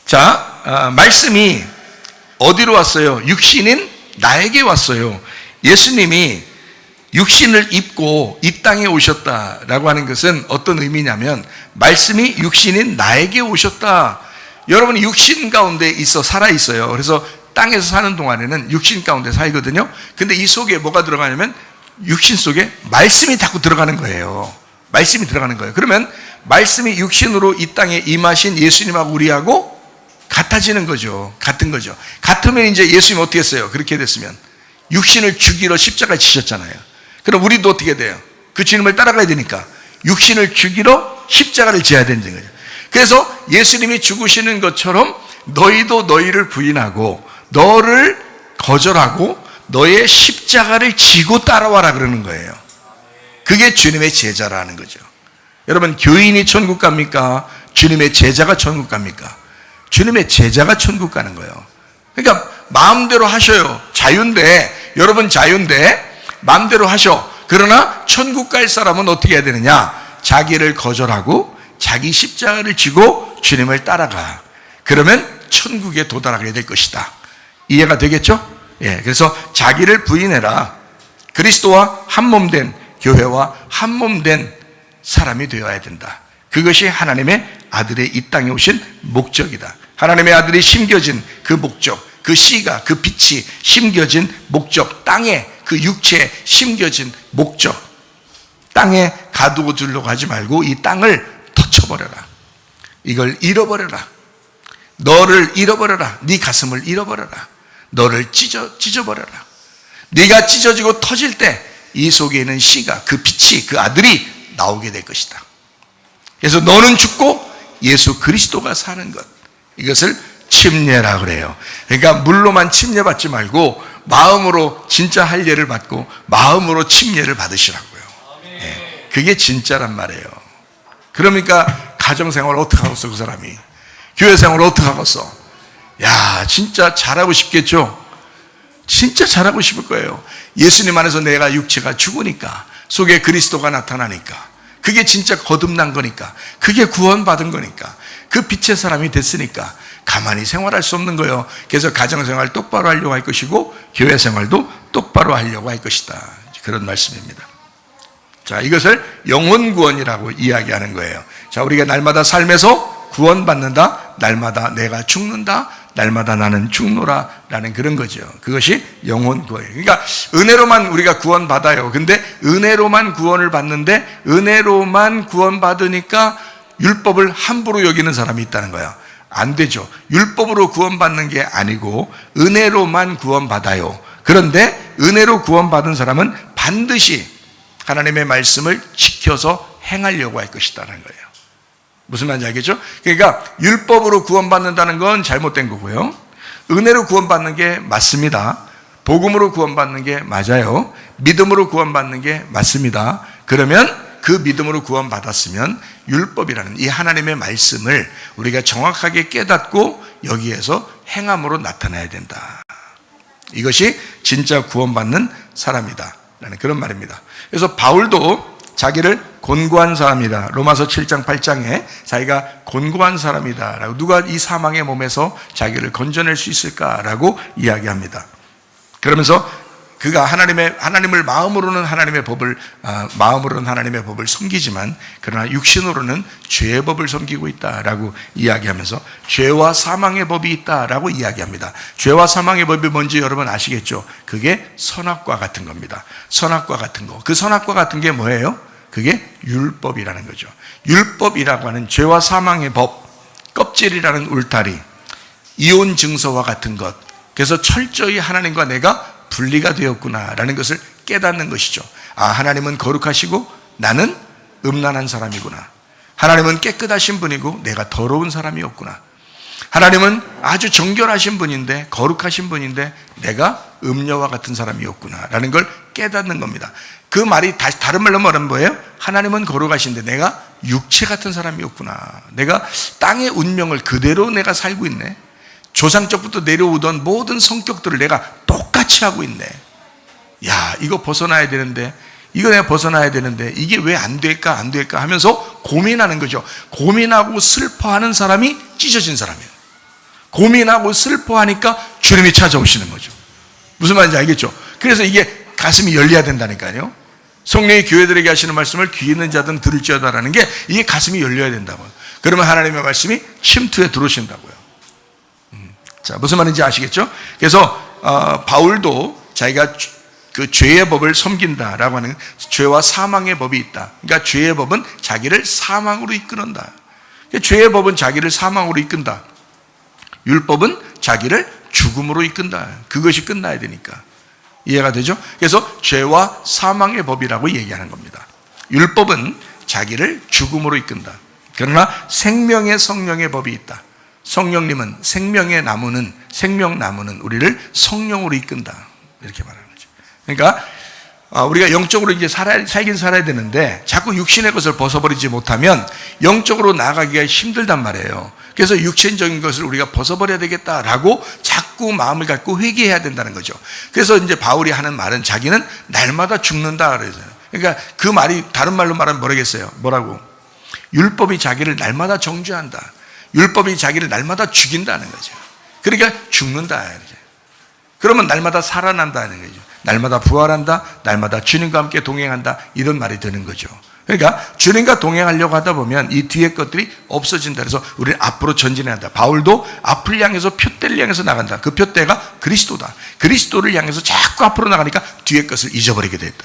Speaker 1: 자, 말씀이 어디로 왔어요? 육신인 나에게 왔어요. 예수님이 육신을 입고 이 땅에 오셨다라고 하는 것은 어떤 의미냐면, 말씀이 육신인 나에게 오셨다. 여러분이 육신 가운데 살아 있어요. 그래서 땅에서 사는 동안에는 육신 가운데 살거든요. 근데 이 속에 뭐가 들어가냐면, 육신 속에 말씀이 자꾸 들어가는 거예요. 말씀이 들어가는 거예요. 그러면 말씀이 육신으로 이 땅에 임하신 예수님하고 우리하고 같아지는 거죠. 같은 거죠. 같으면 이제 예수님 어떻게 했어요? 그렇게 됐으면 육신을 죽이러 십자가에 지셨잖아요. 그럼 우리도 어떻게 돼요? 그 주님을 따라가야 되니까 육신을 죽이러 십자가를 지어야 되는 거죠. 그래서 예수님이 죽으시는 것처럼 너희도 너희를 부인하고 너를 거절하고 너의 십자가를 지고 따라와라 그러는 거예요. 그게 주님의 제자라는 거죠. 여러분, 교인이 천국 갑니까? 주님의 제자가 천국 갑니까? 주님의 제자가 천국 가는 거예요. 그러니까 마음대로 하셔요. 자유인데, 여러분 자유인데 마음대로 하셔. 그러나 천국 갈 사람은 어떻게 해야 되느냐? 자기를 거절하고 자기 십자가를 지고 주님을 따라가. 그러면 천국에 도달하게 될 것이다. 이해가 되겠죠? 그래서 자기를 부인해라. 그리스도와 한몸된 교회와 한몸된 사람이 되어야 된다. 그것이 하나님의 아들의 이 땅에 오신 목적이다. 하나님의 아들이 심겨진 그 목적, 그 씨가, 그 빛이 심겨진 목적, 땅에 그 육체에 심겨진 목적, 땅에 가두고 들려고 하지 말고 이 땅을 터쳐버려라. 이걸 잃어버려라. 너를 잃어버려라. 네 가슴을 잃어버려라. 너를 찢어버려라. 네가 찢어지고 터질 때 이 속에 있는 씨가, 그 빛이, 그 아들이 나오게 될 것이다. 그래서 너는 죽고 예수 그리스도가 사는 것, 이것을 침례라 그래요. 그러니까 물로만 침례받지 말고 마음으로 진짜 할례를 받고 마음으로 침례를 받으시라고요. 그게 진짜란 말이에요. 그러니까 가정생활 어떻게 하겠어 그 사람이? 교회 생활 어떻게 하겠어? 야, 진짜 잘하고 싶겠죠? 진짜 잘하고 싶을 거예요. 예수님 안에서 내가 육체가 죽으니까, 속에 그리스도가 나타나니까, 그게 진짜 거듭난 거니까, 그게 구원받은 거니까, 그 빛의 사람이 됐으니까 가만히 생활할 수 없는 거예요. 그래서 가정생활 똑바로 하려고 할 것이고 교회 생활도 똑바로 하려고 할 것이다. 그런 말씀입니다. 자, 이것을 영혼구원이라고 이야기하는 거예요. 자, 우리가 날마다 삶에서 구원받는다, 날마다 내가 죽는다, 날마다 나는 죽노라 라는 그런 거죠. 그것이 영혼구원이에요. 그러니까 은혜로만 우리가 구원받아요. 근데 은혜로만 구원을 받는데 은혜로만 구원받으니까 율법을 함부로 여기는 사람이 있다는 거예요. 안 되죠. 율법으로 구원받는 게 아니고 은혜로만 구원받아요. 그런데 은혜로 구원받은 사람은 반드시 하나님의 말씀을 지켜서 행하려고 할 것이라는 거예요. 무슨 말인지 알겠죠? 그러니까 율법으로 구원받는다는 건 잘못된 거고요. 은혜로 구원받는 게 맞습니다. 복음으로 구원받는 게 맞아요. 믿음으로 구원받는 게 맞습니다. 그러면 그 믿음으로 구원받았으면 율법이라는 이 하나님의 말씀을 우리가 정확하게 깨닫고 여기에서 행함으로 나타나야 된다. 이것이 진짜 구원받는 사람이다 라는 그런 말입니다. 그래서 바울도 자기를 곤고한 사람이다, 로마서 7장 8장에 자기가 곤고한 사람이다 라고, 누가 이 사망의 몸에서 자기를 건져낼 수 있을까라고 이야기합니다. 그러면서 그가 하나님을 마음으로는 하나님의 법을 섬기지만 그러나 육신으로는 죄의 법을 섬기고 있다라고 이야기하면서 죄와 사망의 법이 있다라고 이야기합니다. 죄와 사망의 법이 뭔지 여러분 아시겠죠? 그게 선악과 같은 겁니다. 선악과 같은 거. 그 선악과 같은 게 뭐예요? 그게 율법이라는 거죠. 율법이라고 하는 죄와 사망의 법, 껍질이라는 울타리, 이혼 증서와 같은 것. 그래서 철저히 하나님과 내가 분리가 되었구나라는 것을 깨닫는 것이죠. 아, 하나님은 거룩하시고 나는 음란한 사람이구나. 하나님은 깨끗하신 분이고 내가 더러운 사람이었구나. 하나님은 아주 정결하신 분인데, 거룩하신 분인데 내가 음녀와 같은 사람이었구나 라는 걸 깨닫는 겁니다. 그 말이 다른 말로 말하면 뭐예요? 하나님은 거룩하신데 내가 육체 같은 사람이었구나. 내가 땅의 운명을 그대로 내가 살고 있네. 조상적부터 내려오던 모든 성격들을 내가 똑같이 하고 있네. 야, 이거 벗어나야 되는데, 이거 내가 벗어나야 되는데 이게 왜 안 될까 하면서 고민하는 거죠. 고민하고 슬퍼하는 사람이 찢어진 사람이에요. 고민하고 슬퍼하니까 주님이 찾아오시는 거죠. 무슨 말인지 알겠죠? 그래서 이게 가슴이 열려야 된다니까요. 성령이 교회들에게 하시는 말씀을 귀 있는 자든 들을지어다라는 게, 이게 가슴이 열려야 된다고요. 그러면 하나님의 말씀이 침투에 들어오신다고요. 자, 무슨 말인지 아시겠죠? 그래서 바울도 자기가 그 죄의 법을 섬긴다라고 하는, 죄와 사망의 법이 있다. 그러니까 죄의 법은 자기를 사망으로 이끄는다. 죄의 법은 자기를 사망으로 이끈다. 율법은 자기를 죽음으로 이끈다. 그것이 끝나야 되니까. 이해가 되죠? 그래서 죄와 사망의 법이라고 얘기하는 겁니다. 율법은 자기를 죽음으로 이끈다. 그러나 생명의 성령의 법이 있다. 성령님은 생명나무는 우리를 성령으로 이끈다. 이렇게 말하는 거죠. 그러니까 우리가 영적으로 이제 살긴 살아야 되는데 자꾸 육신의 것을 벗어버리지 못하면 영적으로 나아가기가 힘들단 말이에요. 그래서 육신적인 것을 우리가 벗어버려야 되겠다라고 자꾸 마음을 갖고 회개해야 된다는 거죠. 그래서 이제 바울이 하는 말은 자기는 날마다 죽는다 그래서요. 그러니까 그 말이 다른 말로 말하면 뭐라고? 율법이 자기를 날마다 정죄한다. 율법이 자기를 날마다 죽인다는 거죠. 그러니까 죽는다. 그러면 날마다 살아난다는 거죠. 날마다 부활한다. 날마다 주님과 함께 동행한다. 이런 말이 되는 거죠. 그러니까 주님과 동행하려고 하다 보면 이 뒤에 것들이 없어진다. 그래서 우리는 앞으로 전진해야 한다. 바울도 앞을 향해서 표대를 향해서 나간다. 그 표대가 그리스도다. 그리스도를 향해서 자꾸 앞으로 나가니까 뒤에 것을 잊어버리게 됐다.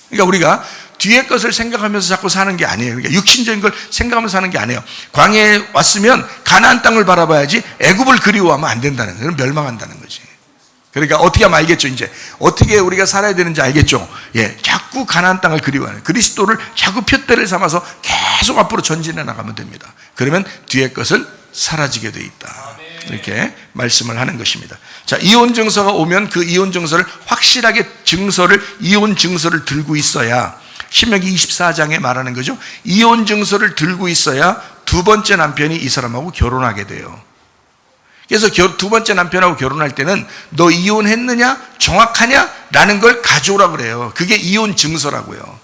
Speaker 1: 그러니까 우리가 뒤에 것을 생각하면서 자꾸 사는 게 아니에요. 그러니까 육신적인 걸 생각하면서 사는 게 아니에요. 광야에 왔으면 가나안 땅을 바라봐야지 애굽을 그리워하면 안 된다는 거예요. 멸망한다는 거지. 그러니까 어떻게 하면 알겠죠? 이제 어떻게 우리가 살아야 되는지 알겠죠? 예, 자꾸 가나안 땅을 그리워하는, 그리스도를 자꾸 표대를 삼아서 계속 앞으로 전진해 나가면 됩니다. 그러면 뒤에 것을 사라지게 돼 있다. 이렇게 말씀을 하는 것입니다. 자, 이혼 증서가 오면 그 이혼 증서를 확실하게 이혼 증서를 들고 있어야, 신명기 24장에 말하는 거죠. 이혼 증서를 들고 있어야 두 번째 남편이 이 사람하고 결혼하게 돼요. 그래서 두 번째 남편하고 결혼할 때는 너 이혼했느냐? 정확하냐? 라는 걸 가져오라 그래요. 그게 이혼 증서라고요.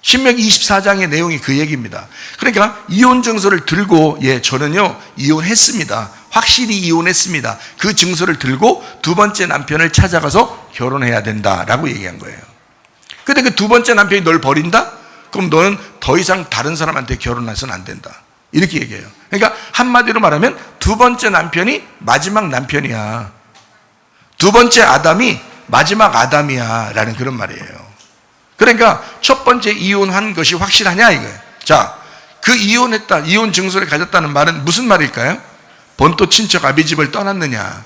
Speaker 1: 신명기 24장의 내용이 그 얘기입니다. 그러니까 이혼 증서를 들고 저는요 이혼했습니다. 확실히 이혼했습니다. 그 증서를 들고 두 번째 남편을 찾아가서 결혼해야 된다라고 얘기한 거예요. 근데 그 두 번째 남편이 널 버린다? 그럼 너는 더 이상 다른 사람한테 결혼해서는 안 된다. 이렇게 얘기해요. 그러니까 한마디로 말하면 두 번째 남편이 마지막 남편이야. 두 번째 아담이 마지막 아담이야 라는 그런 말이에요. 그러니까 첫 번째 이혼한 것이 확실하냐 이거예요. 자, 그 이혼했다, 이혼 증서를 가졌다는 말은 무슨 말일까요? 본토 친척 아비 집을 떠났느냐?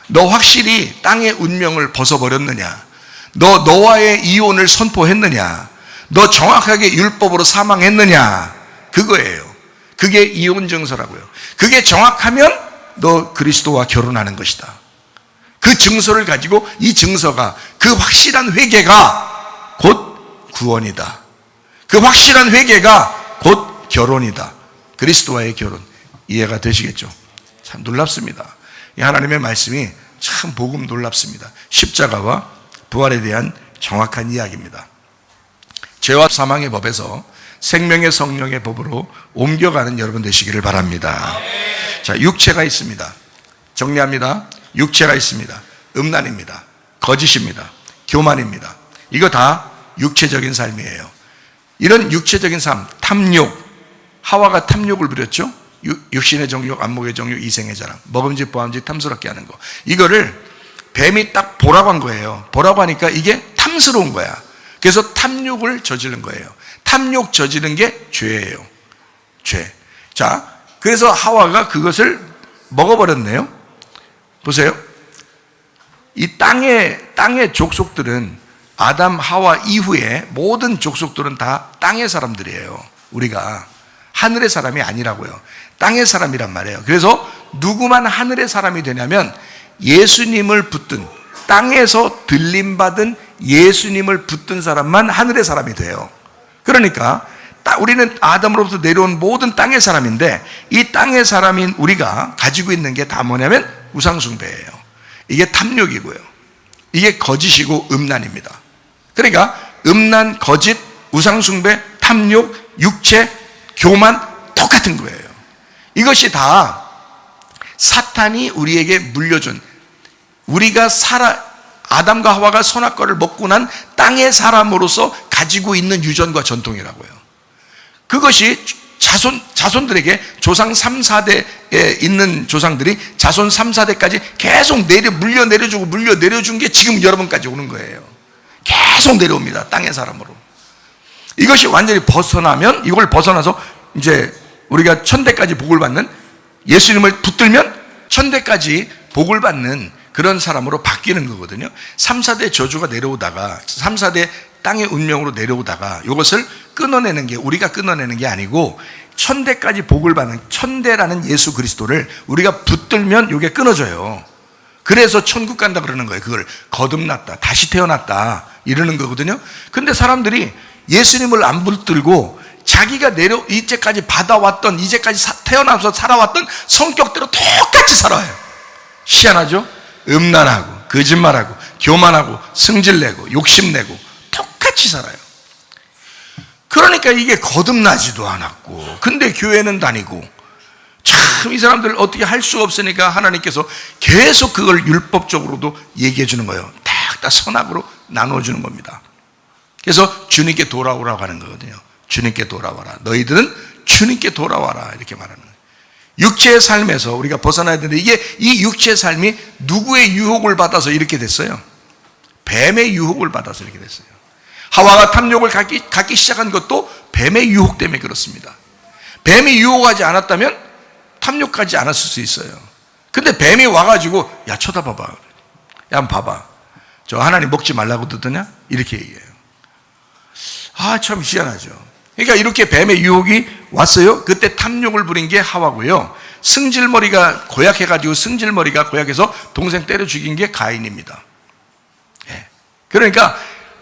Speaker 1: 너 확실히 땅의 운명을 벗어버렸느냐? 너와의 이혼을 선포했느냐? 너 정확하게 율법으로 사망했느냐? 그거예요. 그게 이혼 증서라고요. 그게 정확하면 너 그리스도와 결혼하는 것이다. 그 증서를 가지고 이 증서가 그 확실한 회개가 곧 구원이다. 그 확실한 회개가 곧 결혼이다. 그리스도와의 결혼. 이해가 되시겠죠? 참 놀랍습니다. 이 하나님의 말씀이 참 복음 놀랍습니다. 십자가와 부활에 대한 정확한 이야기입니다. 죄와 사망의 법에서 생명의 성령의 법으로 옮겨가는 여러분 되시기를 바랍니다. 자, 육체가 있습니다. 정리합니다. 육체가 있습니다. 음란입니다. 거짓입니다. 교만입니다. 이거 다 육체적인 삶이에요. 이런 육체적인 삶, 탐욕, 하와가 탐욕을 부렸죠. 육신의 정욕, 안목의 정욕, 이생의 자랑, 먹음직, 보암직, 탐스럽게 하는 거. 이거를 뱀이 딱 보라고 한 거예요. 보라고 하니까 이게 탐스러운 거야. 그래서 탐욕을 저지른 거예요. 탐욕 저지른 게 죄예요. 죄. 자, 그래서 하와가 그것을 먹어버렸네요. 보세요. 이 땅의 족속들은 아담, 하와 이후에 모든 족속들은 다 땅의 사람들이에요. 우리가 하늘의 사람이 아니라고요. 땅의 사람이란 말이에요. 그래서 누구만 하늘의 사람이 되냐면 예수님을 붙든, 땅에서 들림받은 예수님을 붙든 사람만 하늘의 사람이 돼요. 그러니까 우리는 아담으로부터 내려온 모든 땅의 사람인데, 이 땅의 사람인 우리가 가지고 있는 게 다 뭐냐면 우상숭배예요. 이게 탐욕이고요. 이게 거짓이고 음란입니다. 그러니까 음란, 거짓, 우상숭배, 탐욕, 육체, 교만 똑같은 거예요. 이것이 다 사탄이 우리에게 물려준, 우리가 아담과 하와가 선악과를 먹고 난 땅의 사람으로서 가지고 있는 유전과 전통이라고요. 그것이 자손들에게 조상 3, 4대에 있는 조상들이 자손 3, 4대까지 계속 물려 내려준 게 지금 여러분까지 오는 거예요. 계속 내려옵니다. 땅의 사람으로. 이것이 완전히 벗어나면, 이걸 벗어나서 이제 우리가 천대까지 복을 받는, 예수님을 붙들면 천대까지 복을 받는 그런 사람으로 바뀌는 거거든요. 3, 4대 저주가 내려오다가 3, 4대 땅의 운명으로 내려오다가 이것을 끊어내는 게, 우리가 끊어내는 게 아니고 천대까지 복을 받는 천대라는 예수 그리스도를 우리가 붙들면 이게 끊어져요. 그래서 천국 간다 그러는 거예요. 그걸 거듭났다, 다시 태어났다 이러는 거거든요. 근데 사람들이 예수님을 안 붙들고 자기가 이제까지 받아왔던, 이제까지 태어나서 살아왔던 성격대로 똑같이 살아요. 희한하죠? 음란하고 거짓말하고 교만하고 승질내고 욕심내고 똑같이 살아요. 그러니까 이게 거듭나지도 않았고, 근데 교회는 다니고, 참 이 사람들 어떻게 할 수가 없으니까 하나님께서 계속 그걸 율법적으로도 얘기해 주는 거예요. 다 선악으로 나눠주는 겁니다. 그래서 주님께 돌아오라고 하는 거거든요. 주님께 돌아와라. 너희들은 주님께 돌아와라. 이렇게 말하는 거예요. 육체의 삶에서 우리가 벗어나야 되는데, 이 육체의 삶이 누구의 유혹을 받아서 이렇게 됐어요? 뱀의 유혹을 받아서 이렇게 됐어요. 하와가 탐욕을 갖기 시작한 것도 뱀의 유혹 때문에 그렇습니다. 뱀이 유혹하지 않았다면 탐욕하지 않았을 수 있어요. 근데 뱀이 와가지고, 야 쳐다봐봐, 야 한번 봐봐, 저 하나님 먹지 말라고 듣더냐? 이렇게 얘기해요. 참 희한하죠. 그러니까 이렇게 뱀의 유혹이 왔어요. 그때 탐욕을 부린 게 하와고요. 승질머리가 고약해가지고, 승질머리가 고약해서 동생 때려 죽인 게 가인입니다. 그러니까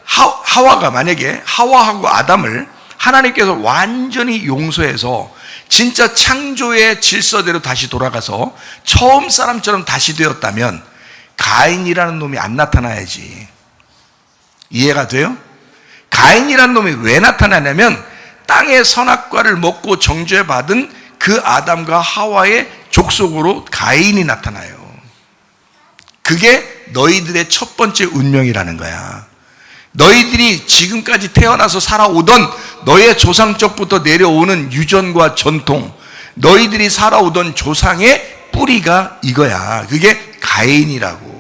Speaker 1: 하와가 만약에 하와하고 아담을 하나님께서 완전히 용서해서 진짜 창조의 질서대로 다시 돌아가서 처음 사람처럼 다시 되었다면 가인이라는 놈이 안 나타나야지. 이해가 돼요? 가인이라는 놈이 왜 나타나냐면 땅의 선악과를 먹고 정죄받은 그 아담과 하와의 족속으로 가인이 나타나요. 그게 너희들의 첫 번째 운명이라는 거야. 너희들이 지금까지 태어나서 살아오던 너의 조상적부터 내려오는 유전과 전통, 너희들이 살아오던 조상의 뿌리가 이거야. 그게 가인이라고.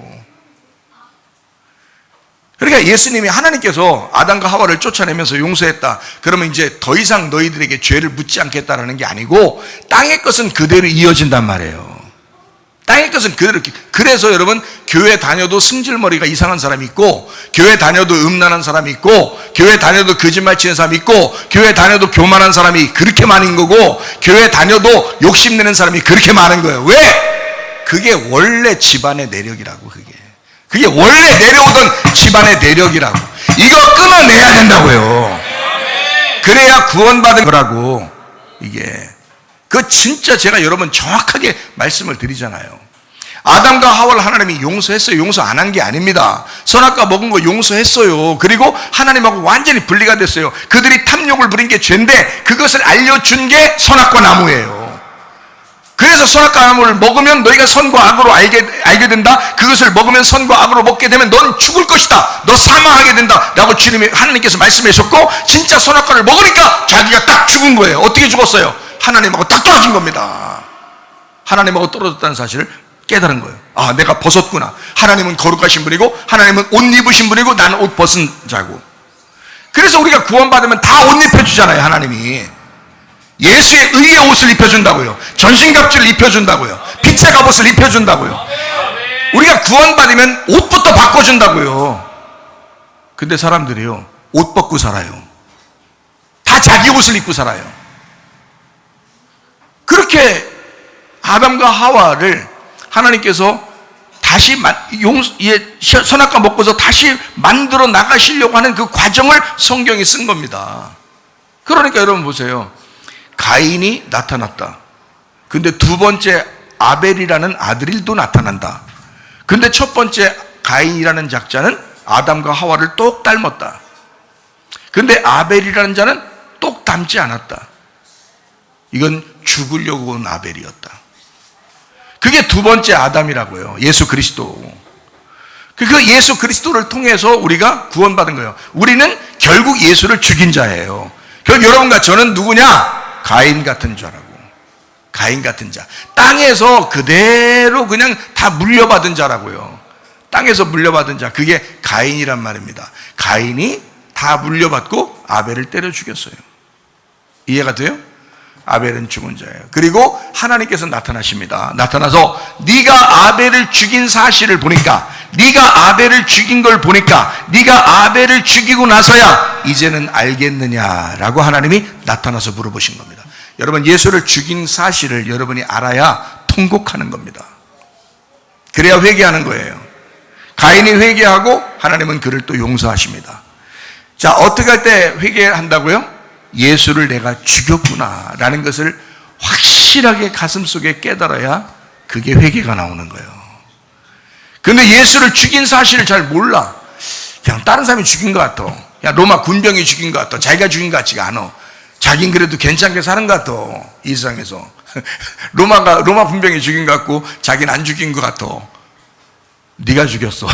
Speaker 1: 그러니까 예수님이, 하나님께서 아담과 하와를 쫓아내면서 용서했다. 그러면 이제 더 이상 너희들에게 죄를 묻지 않겠다라는 게 아니고 땅의 것은 그대로 이어진단 말이에요. 땅의 것은 그대로. 그래서 여러분, 교회 다녀도 승질머리가 이상한 사람이 있고, 교회 다녀도 음란한 사람이 있고, 교회 다녀도 거짓말 치는 사람이 있고, 교회 다녀도 교만한 사람이 그렇게 많은 거고, 교회 다녀도 욕심내는 사람이 그렇게 많은 거예요. 왜? 그게 원래 집안의 내력이라고. 그게 원래 내려오던 집안의 내력이라고. 이거 끊어내야 된다고요. 그래야 구원받은 거라고. 이게 그 진짜 제가 여러분 정확하게 말씀을 드리잖아요. 아담과 하와를 하나님이 용서했어요. 용서 안 한 게 아닙니다. 선악과 먹은 거 용서했어요. 그리고 하나님하고 완전히 분리가 됐어요. 그들이 탐욕을 부린 게 죄인데 그것을 알려준 게 선악과 나무예요. 그래서 선악과 나무를 먹으면 너희가 선과 악으로 알게 된다. 그것을 먹으면 선과 악으로 먹게 되면 넌 죽을 것이다. 너 사망하게 된다. 라고 주님이, 하나님께서 말씀하셨고, 진짜 선악과를 먹으니까 자기가 딱 죽은 거예요. 어떻게 죽었어요? 하나님하고 딱 떨어진 겁니다. 하나님하고 떨어졌다는 사실을 깨달은 거예요. 아, 내가 벗었구나. 하나님은 거룩하신 분이고 하나님은 옷 입으신 분이고 나는 옷 벗은 자고. 그래서 우리가 구원받으면 다 옷 입혀주잖아요. 하나님이 예수의 의의 옷을 입혀준다고요. 전신갑주를 입혀준다고요. 빛의 갑옷을 입혀준다고요. 우리가 구원받으면 옷부터 바꿔준다고요. 근데 사람들이요, 옷 벗고 살아요. 다 자기 옷을 입고 살아요. 그렇게 아담과 하와를 하나님께서 다시 선악과 먹고서 다시 만들어 나가시려고 하는 그 과정을 성경이 쓴 겁니다. 그러니까 여러분 보세요. 가인이 나타났다. 근데 두 번째 아벨이라는 아들도 나타난다. 근데 첫 번째 가인이라는 작자는 아담과 하와를 똑 닮았다. 근데 아벨이라는 자는 똑 닮지 않았다. 이건 죽으려고 온 아벨이었다. 그게 두 번째 아담이라고요. 예수 그리스도. 그 예수 그리스도를 통해서 우리가 구원받은 거예요. 우리는 결국 예수를 죽인 자예요. 결국 여러분과 저는 누구냐? 가인 같은 자라고. 가인 같은 자. 땅에서 그대로 그냥 다 물려받은 자라고요. 땅에서 물려받은 자. 그게 가인이란 말입니다. 가인이 다 물려받고 아벨을 때려 죽였어요. 이해가 돼요? 아벨은 죽은 자예요. 그리고 하나님께서 나타나십니다. 나타나서 네가 아벨을 죽인 사실을 보니까, 네가 아벨을 죽인 걸 보니까, 네가 아벨을 죽이고 나서야 이제는 알겠느냐라고 하나님이 나타나서 물어보신 겁니다. 여러분, 예수를 죽인 사실을 여러분이 알아야 통곡하는 겁니다. 그래야 회개하는 거예요. 가인이 회개하고 하나님은 그를 또 용서하십니다. 자, 어떻게 할 때 회개한다고요? 예수를 내가 죽였구나 라는 것을 확실하게 가슴속에 깨달아야 그게 회개가 나오는 거예요. 근데 예수를 죽인 사실을 잘 몰라. 그냥 다른 사람이 죽인 것 같아. 야, 로마 군병이 죽인 것 같아. 자기가 죽인 것 같지가 않아. 자긴 그래도 괜찮게 사는 것 같아. 이 세상에서 로마 군병이 죽인 것 같고 자기는 안 죽인 것 같아. 네가 죽였어.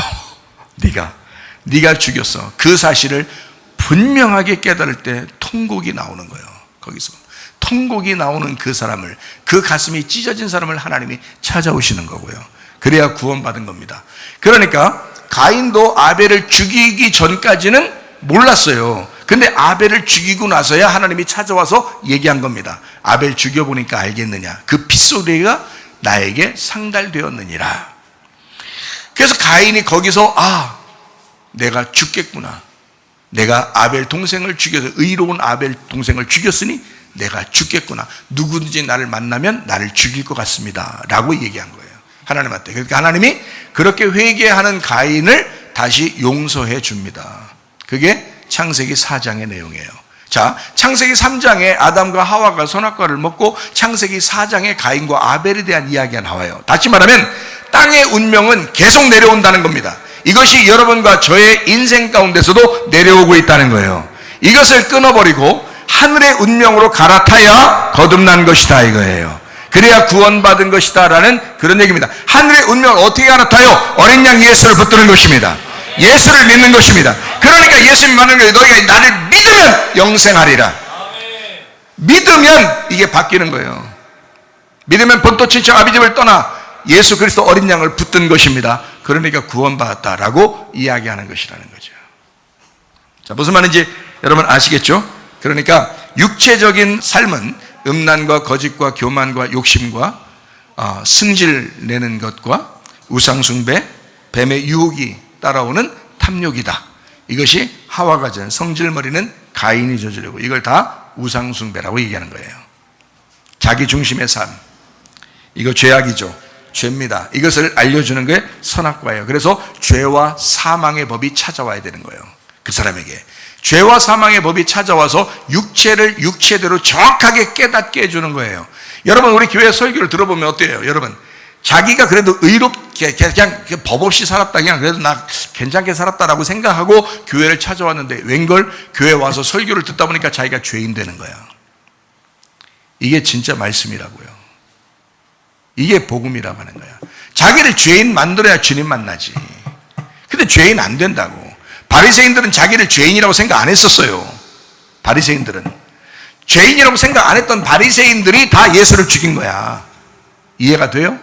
Speaker 1: 네가 죽였어. 그 사실을 분명하게 깨달을 때 통곡이 나오는 거예요. 거기서 통곡이 나오는 그 사람을, 그 가슴이 찢어진 사람을 하나님이 찾아오시는 거고요. 그래야 구원받은 겁니다. 그러니까 가인도 아벨을 죽이기 전까지는 몰랐어요. 근데 아벨을 죽이고 나서야 하나님이 찾아와서 얘기한 겁니다. 아벨 죽여보니까 알겠느냐. 그 핏소리가 나에게 상달되었느니라. 그래서 가인이 거기서 내가 죽겠구나. 내가 아벨 동생을 죽여서, 의로운 아벨 동생을 죽였으니 내가 죽겠구나. 누구든지 나를 만나면 나를 죽일 것 같습니다 라고 얘기한 거예요, 하나님한테. 그러니까 하나님이 그렇게 회개하는 가인을 다시 용서해 줍니다. 그게 창세기 4장의 내용이에요. 자, 창세기 3장에 아담과 하와가 선악과를 먹고 창세기 4장에 가인과 아벨에 대한 이야기가 나와요. 다시 말하면 땅의 운명은 계속 내려온다는 겁니다. 이것이 여러분과 저의 인생 가운데서도 내려오고 있다는 거예요. 이것을 끊어버리고 하늘의 운명으로 갈아타야 거듭난 것이다 이거예요. 그래야 구원받은 것이다 라는 그런 얘기입니다. 하늘의 운명을 어떻게 갈아타요? 어린 양 예수를 붙드는 것입니다. 예수를 믿는 것입니다. 그러니까 예수님 말하는 거예요. 너희가 나를 믿으면 영생하리라. 믿으면 이게 바뀌는 거예요. 믿으면 본토 친척 아비집을 떠나 예수 그리스도 어린 양을 붙든 것입니다. 그러니까 구원받았다라고 이야기하는 것이라는 거죠. 자, 무슨 말인지 여러분 아시겠죠? 그러니까 육체적인 삶은 음란과 거짓과 교만과 욕심과 승질 내는 것과 우상숭배, 뱀의 유혹이 따라오는 탐욕이다. 이것이 하와가 전 성질머리는 가인이 저지르고 이걸 다 우상숭배라고 얘기하는 거예요. 자기 중심의 삶, 이거 죄악이죠. 죄입니다. 이것을 알려주는 게 선악과예요. 그래서 죄와 사망의 법이 찾아와야 되는 거예요. 그 사람에게 죄와 사망의 법이 찾아와서 육체를 육체대로 정확하게 깨닫게 해주는 거예요. 여러분, 우리 교회 설교를 들어보면 어때요? 여러분, 자기가 그래도 의롭게 그냥 법 없이 살았다, 그냥 그래도 나 괜찮게 살았다라고 생각하고 교회를 찾아왔는데 웬걸 교회 와서 설교를 듣다 보니까 자기가 죄인 되는 거야. 이게 진짜 말씀이라고요. 이게 복음이라고 하는 거야. 자기를 죄인 만들어야 주님 만나지. 근데 죄인 안 된다고. 바리새인들은 자기를 죄인이라고 생각 안 했었어요. 바리새인들은 죄인이라고 생각 안 했던 바리새인들이 다 예수를 죽인 거야. 이해가 돼요?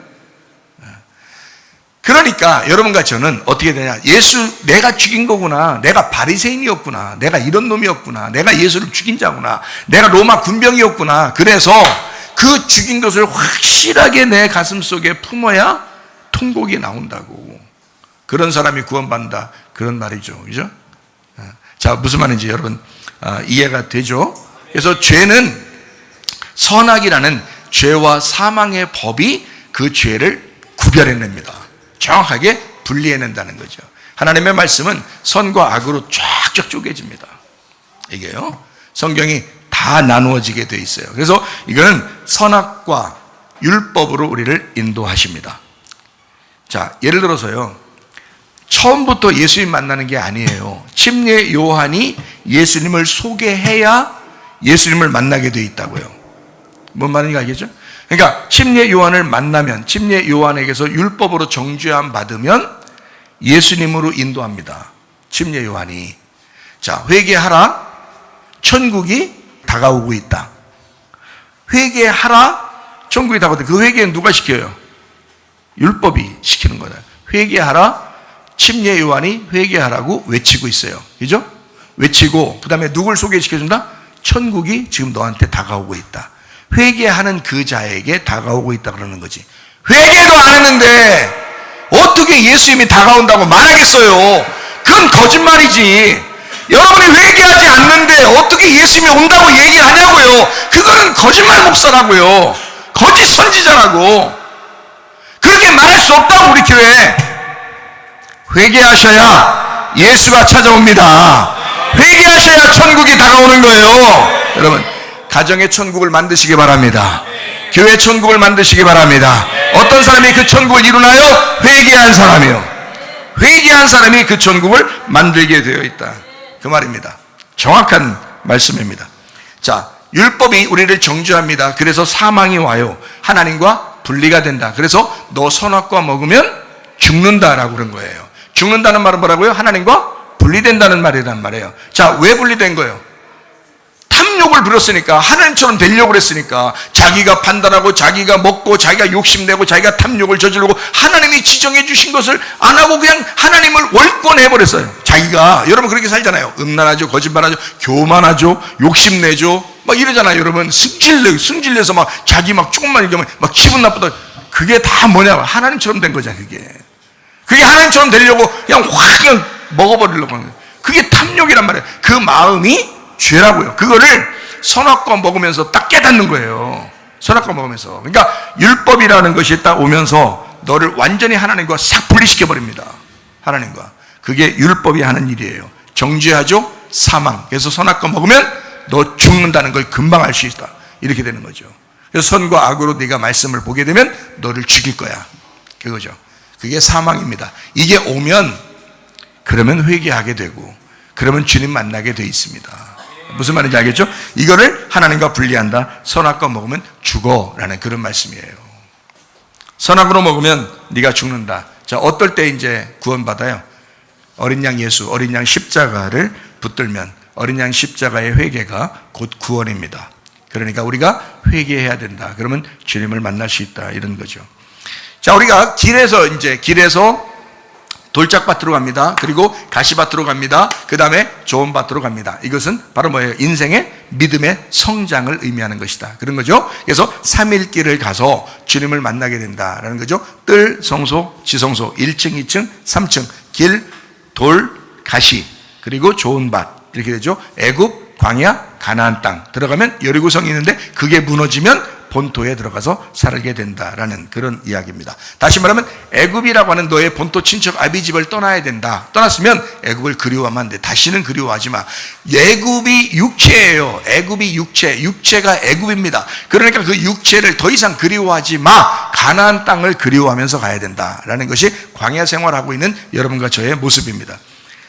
Speaker 1: 그러니까 여러분과 저는 어떻게 되냐, 예수 내가 죽인 거구나, 내가 바리새인이었구나, 내가 이런 놈이었구나, 내가 예수를 죽인 자구나, 내가 로마 군병이었구나. 그래서 그 죽인 것을 확실하게 내 가슴 속에 품어야 통곡이 나온다고. 그런 사람이 구원받는다, 그런 말이죠. 그죠? 자, 무슨 말인지 여러분 이해가 되죠? 그래서 죄는, 선악이라는 죄와 사망의 법이 그 죄를 구별해냅니다. 정확하게 분리해낸다는 거죠. 하나님의 말씀은 선과 악으로 쫙쫙 쪼개집니다. 이게요, 성경이 다 나누어지게 돼 있어요. 그래서 이거는 선악과 율법으로 우리를 인도하십니다. 자, 예를 들어서요, 처음부터 예수님 만나는 게 아니에요. 침례 요한이 예수님을 소개해야 예수님을 만나게 돼 있다고요. 뭔 말인지 알겠죠? 그러니까 침례 요한을 만나면, 침례 요한에게서 율법으로 정죄함 받으면 예수님으로 인도합니다. 침례 요한이. 자, 회개하라, 천국이 다가오고 있다. 회개하라, 천국이 다가오고 있다. 그 회개는 누가 시켜요? 율법이 시키는 거다. 회개하라, 침례 요한이 회개하라고 외치고 있어요. 그죠? 외치고, 그 다음에 누굴 소개시켜준다? 천국이 지금 너한테 다가오고 있다. 회개하는 그 자에게 다가오고 있다 그러는 거지. 회개도 안 했는데 어떻게 예수님이 다가온다고 말하겠어요? 그건 거짓말이지. 여러분이 회개하지 않는데 어떻게 예수님이 온다고 얘기를 하냐고요. 그거는 거짓말 목사라고요. 거짓 선지자라고. 그렇게 말할 수 없다고. 우리 교회 회개하셔야 예수가 찾아옵니다. 회개하셔야 천국이 다가오는 거예요. 여러분, 가정의 천국을 만드시기 바랍니다. 교회 천국을 만드시기 바랍니다. 어떤 사람이 그 천국을 이루나요? 회개한 사람이요. 회개한 사람이 그 천국을 만들게 되어 있다, 그 말입니다. 정확한 말씀입니다. 자, 율법이 우리를 정죄합니다. 그래서 사망이 와요. 하나님과 분리가 된다. 그래서 너 선악과 먹으면 죽는다라고 그런 거예요. 죽는다는 말은 뭐라고요? 하나님과 분리된다는 말이란 말이에요. 자, 왜 분리된 거예요? 탐욕을 부렸으니까, 하나님처럼 되려고 그랬으니까, 자기가 판단하고 자기가 먹고 자기가 욕심내고 자기가 탐욕을 저지르고 하나님이 지정해 주신 것을 안 하고 그냥 하나님을 월권해 버렸어요. 자기가, 여러분 그렇게 살잖아요. 음란하죠, 거짓말하죠, 교만하죠, 욕심내죠, 막 이러잖아요. 여러분 승질내서 막 자기 막 조금만 얘기하면 막 기분 나쁘다. 그게 다 뭐냐, 하나님처럼 된 거잖아. 그게 하나님처럼 되려고 그냥 확 그냥 먹어버리려고 하는 거예요. 그게 탐욕이란 말이에요. 그 마음이 죄라고요. 그거를 선악과 먹으면서 딱 깨닫는 거예요. 선악과 먹으면서. 그러니까 율법이라는 것이 딱 오면서 너를 완전히 하나님과 싹 분리시켜 버립니다. 하나님과. 그게 율법이 하는 일이에요. 정죄하죠, 사망. 그래서 선악과 먹으면 너 죽는다는 걸 금방 알 수 있다. 이렇게 되는 거죠. 그래서 선과 악으로 네가 말씀을 보게 되면 너를 죽일 거야. 그거죠. 그게 사망입니다. 이게 오면 그러면 회개하게 되고 그러면 주님 만나게 돼 있습니다. 무슨 말인지 알겠죠? 이거를 하나님과 분리한다. 선악과 먹으면 죽어라는 그런 말씀이에요. 선악으로 먹으면 네가 죽는다. 자, 어떨 때 이제 구원받아요? 어린 양 예수, 어린 양 십자가를 붙들면 어린 양 십자가의 회개가 곧 구원입니다. 그러니까 우리가 회개해야 된다. 그러면 주님을 만날 수 있다. 이런 거죠. 자, 우리가 길에서 돌짝밭으로 갑니다. 그리고 가시밭으로 갑니다. 그 다음에 좋은 밭으로 갑니다. 이것은 바로 뭐예요? 인생의 믿음의 성장을 의미하는 것이다. 그런 거죠. 그래서 3일 길을 가서 주님을 만나게 된다라는 거죠. 뜰, 성소, 지성소, 1층, 2층, 3층, 길, 돌, 가시, 그리고 좋은 밭. 이렇게 되죠. 애굽, 광야, 가나안 땅 들어가면 여리고성이 있는데 그게 무너지면 본토에 들어가서 살게 된다라는 그런 이야기입니다. 다시 말하면 애굽이라고 하는 너의 본토 친척 아비집을 떠나야 된다. 떠났으면 애굽을 그리워하면 안 돼. 다시는 그리워하지 마. 애굽이 육체예요. 애굽이 육체가 애굽입니다. 그러니까 그 육체를 더 이상 그리워하지 마. 가나안 땅을 그리워하면서 가야 된다라는 것이 광야 생활하고 있는 여러분과 저의 모습입니다.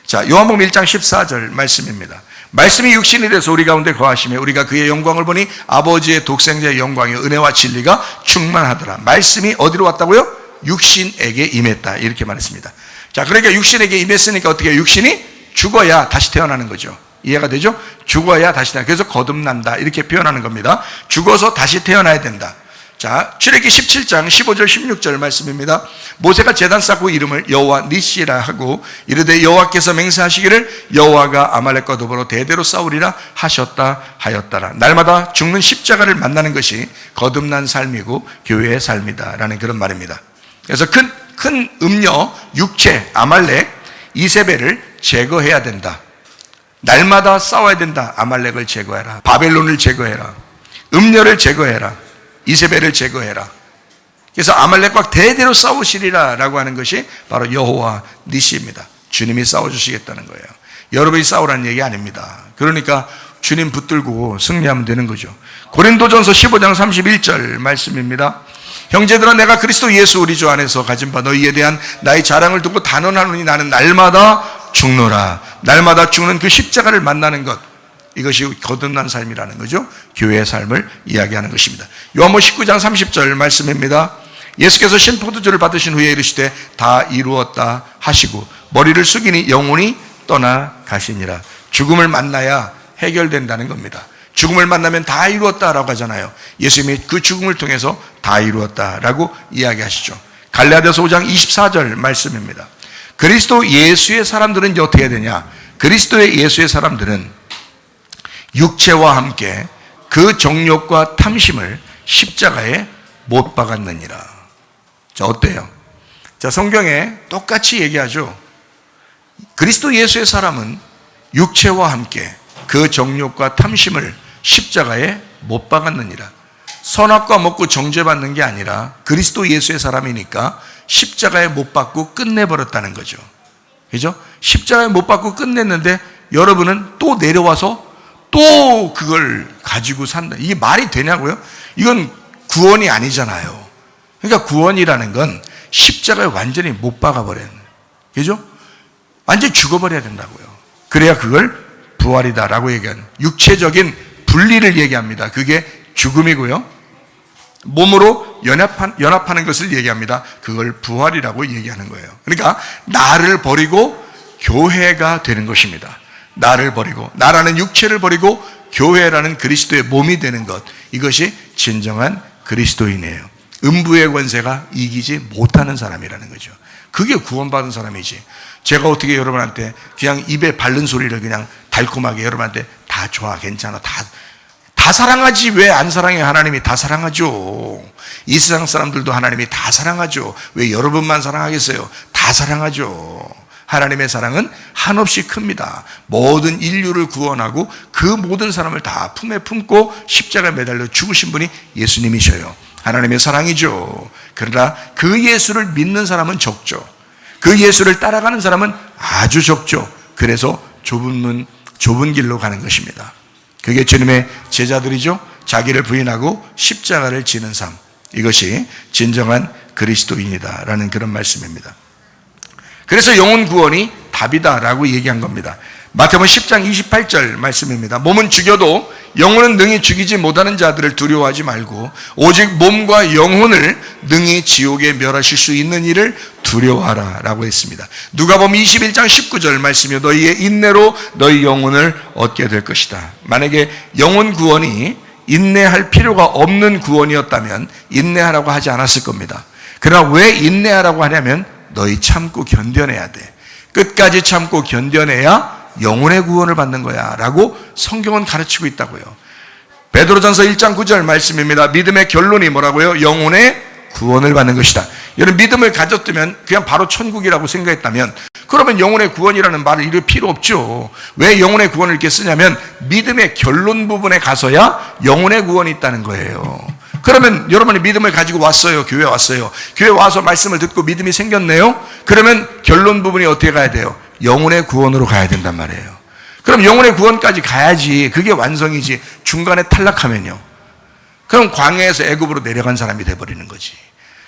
Speaker 1: 자, 요한복음 1장 14절 말씀입니다. 말씀이 육신이 돼서 우리 가운데 거하시며 우리가 그의 영광을 보니 아버지의 독생자의 영광이 은혜와 진리가 충만하더라. 말씀이 어디로 왔다고요? 육신에게 임했다. 이렇게 말했습니다. 자, 그러니까 육신에게 임했으니까 어떻게 해요? 육신이 죽어야 다시 태어나는 거죠. 이해가 되죠? 죽어야 다시 태어나. 그래서 거듭난다. 이렇게 표현하는 겁니다. 죽어서 다시 태어나야 된다. 자, 출애기 17장 15절 16절 말씀입니다. 모세가 제단 쌓고 이름을 여호와 니시라 하고 이르되 여호와께서 맹세하시기를 여호와가 아말렉과 더불어 대대로 싸우리라 하셨다 하였다라. 날마다 죽는 십자가를 만나는 것이 거듭난 삶이고 교회의 삶이다라는 그런 말입니다. 그래서 큰 음녀 육체 아말렉 이세벨을 제거해야 된다. 날마다 싸워야 된다. 아말렉을 제거해라. 바벨론을 제거해라. 음녀를 제거해라. 이세벨을 제거해라. 그래서 아말렉과 대대로 싸우시리라 라고 하는 것이 바로 여호와 니시입니다. 주님이 싸워주시겠다는 거예요. 여러분이 싸우라는 얘기 아닙니다. 그러니까 주님 붙들고 승리하면 되는 거죠. 고린도전서 15장 31절 말씀입니다. 형제들아 내가 그리스도 예수 우리 주 안에서 가진 바 너희에 대한 나의 자랑을 두고 단언하노니 나는 날마다 죽노라. 날마다 죽는 그 십자가를 만나는 것, 이것이 거듭난 삶이라는 거죠. 교회의 삶을 이야기하는 것입니다. 요한복음 19장 30절 말씀입니다. 예수께서 신포도주를 받으신 후에 이르시되 다 이루었다 하시고 머리를 숙이니 영혼이 떠나가시니라. 죽음을 만나야 해결된다는 겁니다. 죽음을 만나면 다 이루었다라고 하잖아요. 예수님이 그 죽음을 통해서 다 이루었다라고 이야기하시죠. 갈라디아서 5장 24절 말씀입니다. 그리스도 예수의 사람들은 어떻게 해야 되냐? 그리스도의 예수의 사람들은 육체와 함께 그 정욕과 탐심을 십자가에 못 박았느니라. 자, 어때요? 자, 성경에 똑같이 얘기하죠. 그리스도 예수의 사람은 육체와 함께 그 정욕과 탐심을 십자가에 못 박았느니라. 선악과 먹고 정죄받는 게 아니라 그리스도 예수의 사람이니까 십자가에 못 박고 끝내버렸다는 거죠. 그죠? 십자가에 못 박고 끝냈는데 여러분은 또 내려와서 또 그걸 가지고 산다. 이게 말이 되냐고요? 이건 구원이 아니잖아요. 그러니까 구원이라는 건 십자가에 완전히 못 박아버려야 돼요. 그죠? 완전히 죽어버려야 된다고요. 그래야 그걸 부활이다라고 얘기하는, 육체적인 분리를 얘기합니다. 그게 죽음이고요. 몸으로 연합하는 것을 얘기합니다. 그걸 부활이라고 얘기하는 거예요. 그러니까 나를 버리고 교회가 되는 것입니다. 나를 버리고, 나라는 육체를 버리고 교회라는 그리스도의 몸이 되는 것, 이것이 진정한 그리스도인이에요. 음부의 권세가 이기지 못하는 사람이라는 거죠. 그게 구원받은 사람이지. 제가 어떻게 여러분한테 그냥 입에 바른 소리를 그냥 달콤하게 여러분한테 다 좋아, 괜찮아, 다 사랑하지. 왜 안 사랑해? 하나님이 다 사랑하죠. 이 세상 사람들도 하나님이 다 사랑하죠. 왜 여러분만 사랑하겠어요? 다 사랑하죠. 하나님의 사랑은 한없이 큽니다. 모든 인류를 구원하고 그 모든 사람을 다 품에 품고 십자가에 매달려 죽으신 분이 예수님이셔요. 하나님의 사랑이죠. 그러나 그 예수를 믿는 사람은 적죠. 그 예수를 따라가는 사람은 아주 적죠. 그래서 좁은 길로 가는 것입니다. 그게 주님의 제자들이죠. 자기를 부인하고 십자가를 지는 삶, 이것이 진정한 그리스도인이다라는 그런 말씀입니다. 그래서 영혼 구원이 답이다라고 얘기한 겁니다. 마태복음 10장 28절 말씀입니다. 몸은 죽여도 영혼은 능히 죽이지 못하는 자들을 두려워하지 말고 오직 몸과 영혼을 능히 지옥에 멸하실 수 있는 이를 두려워하라 라고 했습니다. 누가복음 21장 19절 말씀이요, 너희의 인내로 너희 영혼을 얻게 될 것이다. 만약에 영혼 구원이 인내할 필요가 없는 구원이었다면 인내하라고 하지 않았을 겁니다. 그러나 왜 인내하라고 하냐면 너희 참고 견뎌내야 돼. 끝까지 참고 견뎌내야 영혼의 구원을 받는 거야 라고 성경은 가르치고 있다고요. 베드로전서 1장 9절 말씀입니다. 믿음의 결론이 뭐라고요? 영혼의 구원을 받는 것이다. 여러분, 믿음을 가졌다면 그냥 바로 천국이라고 생각했다면 그러면 영혼의 구원이라는 말을 이럴 필요 없죠. 왜 영혼의 구원을 이렇게 쓰냐면 믿음의 결론 부분에 가서야 영혼의 구원이 있다는 거예요. 그러면 여러분이 믿음을 가지고 왔어요. 교회 왔어요. 교회 와서 말씀을 듣고 믿음이 생겼네요. 그러면 결론 부분이 어떻게 가야 돼요? 영혼의 구원으로 가야 된단 말이에요. 그럼 영혼의 구원까지 가야지 그게 완성이지. 중간에 탈락하면요, 그럼 광야에서 애굽으로 내려간 사람이 돼버리는 거지.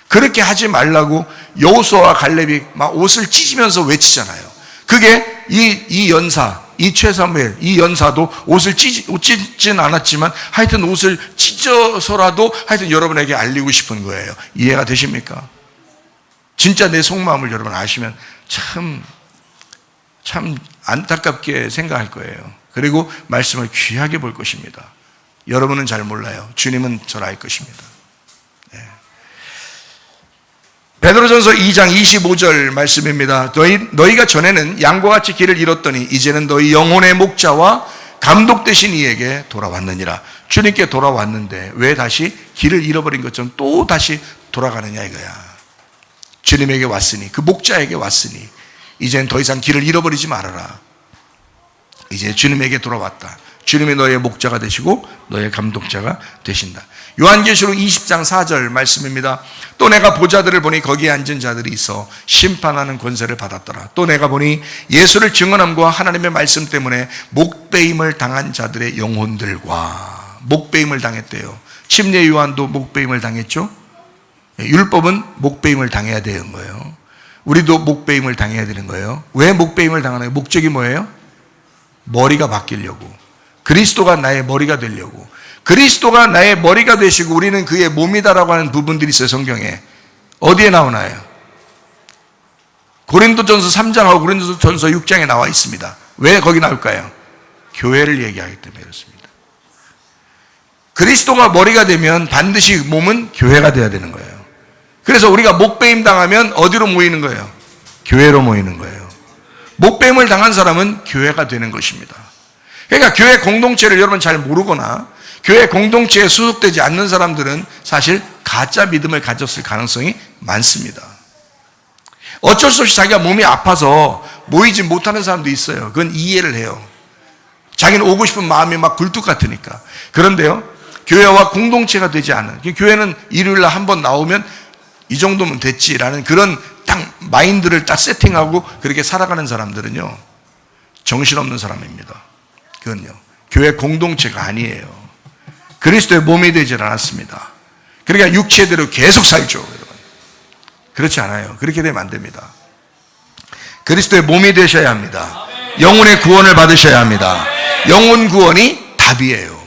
Speaker 1: 그렇게 하지 말라고 여호수아와 갈렙이 막 옷을 찢으면서 외치잖아요. 그게 이 연사, 이 최사무엘, 이 연사도 옷을 찢진 않았지만 하여튼 옷을 찢어서라도 하여튼 여러분에게 알리고 싶은 거예요. 이해가 되십니까? 진짜 내 속마음을 여러분 아시면 참 안타깝게 생각할 거예요. 그리고 말씀을 귀하게 볼 것입니다. 여러분은 잘 몰라요. 주님은 잘 알 것입니다. 네. 베드로전서 2장 25절 말씀입니다. 너희가 전에는 양과 같이 길을 잃었더니 이제는 너희 영혼의 목자와 감독 되신 이에게 돌아왔느니라. 주님께 돌아왔는데 왜 다시 길을 잃어버린 것처럼 또 다시 돌아가느냐 이거야. 주님에게 왔으니, 그 목자에게 왔으니 이제는 더 이상 길을 잃어버리지 말아라. 이제 주님에게 돌아왔다. 주님이 너의 목자가 되시고 너의 감독자가 되신다. 요한계시록 20장 4절 말씀입니다. 또 내가 보좌들을 보니 거기에 앉은 자들이 있어 심판하는 권세를 받았더라. 또 내가 보니 예수를 증언함과 하나님의 말씀 때문에 목배임을 당한 자들의 영혼들과, 목배임을 당했대요. 침례 요한도 목배임을 당했죠. 율법은 목배임을 당해야 되는 거예요. 우리도 목배임을 당해야 되는 거예요. 왜 목배임을 당하나요? 목적이 뭐예요? 머리가 바뀌려고. 그리스도가 나의 머리가 되려고. 그리스도가 나의 머리가 되시고 우리는 그의 몸이다라고 하는 부분들이 있어요. 성경에 어디에 나오나요? 고린도전서 3장하고 고린도전서 6장에 나와 있습니다. 왜 거기 나올까요? 교회를 얘기하기 때문에 그렇습니다. 그리스도가 머리가 되면 반드시 몸은 교회가 돼야 되는 거예요. 그래서 우리가 목배임 당하면 어디로 모이는 거예요? 교회로 모이는 거예요. 목배임을 당한 사람은 교회가 되는 것입니다. 그러니까 교회 공동체를 여러분 잘 모르거나 교회 공동체에 소속되지 않는 사람들은 사실 가짜 믿음을 가졌을 가능성이 많습니다. 어쩔 수 없이 자기가 몸이 아파서 모이지 못하는 사람도 있어요. 그건 이해를 해요. 자기는 오고 싶은 마음이 막 굴뚝 같으니까. 그런데요, 교회와 공동체가 되지 않은, 교회는 일요일날 한 번 나오면 이 정도면 됐지라는 그런 딱 마인드를 딱 세팅하고 그렇게 살아가는 사람들은요, 정신없는 사람입니다. 그건요, 교회 공동체가 아니에요. 그리스도의 몸이 되질 않았습니다. 그러니까 육체대로 계속 살죠, 여러분. 그렇지 않아요. 그렇게 되면 안 됩니다. 그리스도의 몸이 되셔야 합니다. 영혼의 구원을 받으셔야 합니다. 영혼 구원이 답이에요.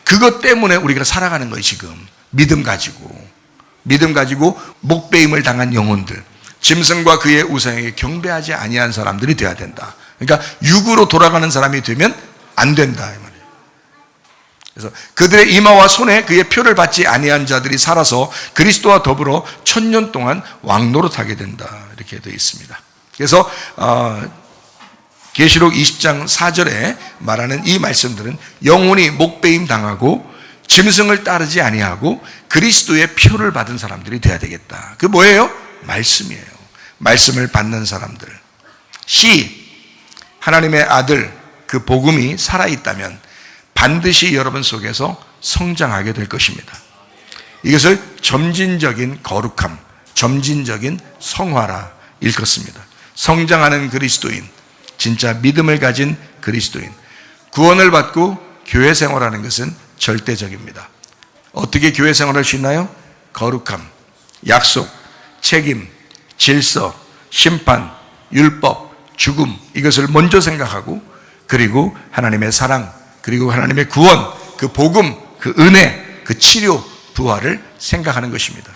Speaker 1: 그것 때문에 우리가 살아가는 거예요. 지금 믿음 가지고 목배임을 당한 영혼들, 짐승과 그의 우상에게 경배하지 아니한 사람들이 되어야 된다. 그러니까 육으로 돌아가는 사람이 되면 안 된다 이 말이에요. 그래서 그들의 이마와 손에 그의 표를 받지 아니한 자들이 살아서 그리스도와 더불어 1000년 동안 왕노릇하게 된다, 이렇게 되어 있습니다. 그래서 계시록 20장 4절에 말하는 이 말씀들은 영혼이 목배임 당하고 짐승을 따르지 아니하고 그리스도의 표를 받은 사람들이 돼야 되겠다. 그 뭐예요? 말씀이에요. 말씀을 받는 사람들. 하나님의 아들 그 복음이 살아있다면 반드시 여러분 속에서 성장하게 될 것입니다. 이것을 점진적인 거룩함, 점진적인 성화라 일컫습니다. 성장하는 그리스도인, 진짜 믿음을 가진 그리스도인, 구원을 받고 교회 생활하는 것은 절대적입니다. 어떻게 교회 생활할 수 있나요? 거룩함, 약속, 책임, 질서, 심판, 율법, 죽음, 이것을 먼저 생각하고, 그리고 하나님의 사랑, 그리고 하나님의 구원, 그 복음, 그 은혜, 그 치료, 부활을 생각하는 것입니다.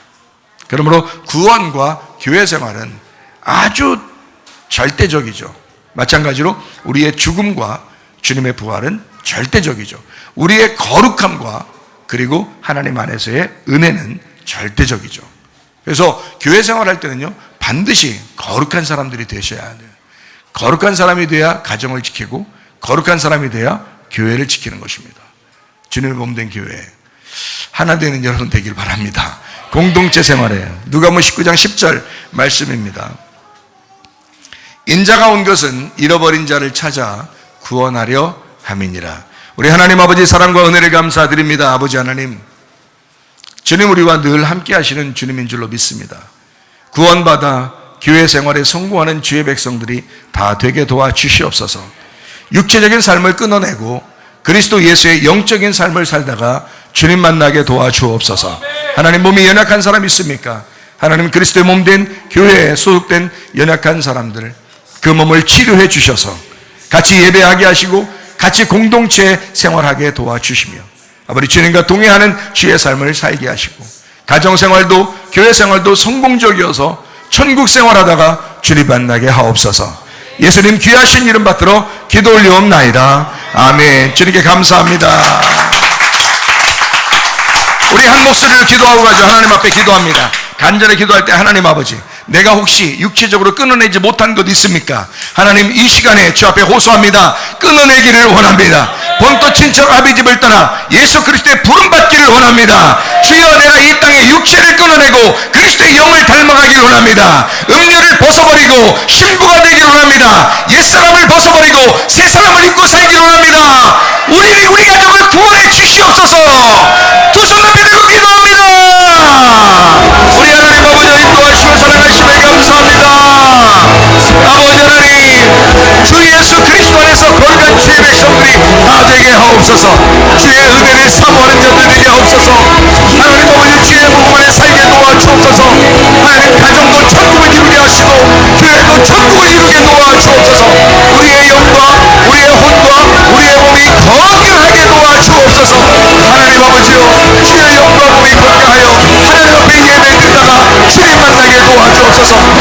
Speaker 1: 그러므로 구원과 교회 생활은 아주 절대적이죠. 마찬가지로 우리의 죽음과 주님의 부활은 절대적이죠. 우리의 거룩함과 그리고 하나님 안에서의 은혜는 절대적이죠. 그래서 교회 생활할 때는요, 반드시 거룩한 사람들이 되셔야 돼요. 거룩한 사람이 돼야 가정을 지키고, 거룩한 사람이 돼야 교회를 지키는 것입니다. 주님의 몸된 교회, 하나 되는 여러분 되길 바랍니다. 공동체 생활이에요. 누가복음 19장 10절 말씀입니다. 인자가 온 것은 잃어버린 자를 찾아 구원하려 함이니라. 우리 하나님 아버지 사랑과 은혜를 감사드립니다. 아버지 하나님, 주님 우리와 늘 함께 하시는 주님인 줄로 믿습니다. 구원받아 교회 생활에 성공하는 주의 백성들이 다 되게 도와주시옵소서. 육체적인 삶을 끊어내고 그리스도 예수의 영적인 삶을 살다가 주님 만나게 도와주옵소서. 하나님, 몸이 연약한 사람 있습니까? 하나님, 그리스도의 몸된 교회에 소속된 연약한 사람들, 그 몸을 치료해 주셔서 같이 예배하게 하시고 같이 공동체 생활하게 도와주시며, 아버지 주님과 동행하는 주의 삶을 살게 하시고, 가정생활도 교회생활도 성공적이어서 천국 생활하다가 주님 만나게 하옵소서. 예수님 귀하신 이름 받들어 기도 올리옵나이다. 아멘. 주님께 감사합니다. 우리 한 목소리로 기도하고 가죠. 하나님 앞에 기도합니다. 간절히 기도할 때, 하나님 아버지, 내가 혹시 육체적으로 끊어내지 못한 것 있습니까? 하나님, 이 시간에 주 앞에 호소합니다. 끊어내기를 원합니다. 본토 친척 아비집을 떠나 예수 그리스도의 부름받기를 원합니다. 주여, 내가 이 땅에 육체를 끊어내고 그리스도의 영을 닮아가기를 원합니다. 음료를 벗어버리고 신부가 되기를 원합니다. 옛사람을 벗어버리고 새사람을 입고 살기를 원합니다. 우리 가족을 구원해 주시옵소서. 두 손 높이 들고 기도합니다. 우리 하나님 아버지, 인도하시고 사랑하심에 감사합니다. 아버지 하나님, 주 예수 그리스도 안에서 거룩한 주의 백성들이 다 되게 하옵소서. 주의 은혜를 사모하는 자들 되게 하옵소서. 하나님 아버지, 주의 몸 안에 살게 도와주옵소서. 하나님, 가정도 천국을 이루게 하시고 교회도 천국을 이루게 도와주옵소서. 우리의 영과 우리의 혼과 우리의 몸이 건강하게 도와주옵소서. 하나님 아버지요, 주의 영과 몸이 건강하여 하나님 앞에 예배드리다가 주님 만나게 도와주옵소서.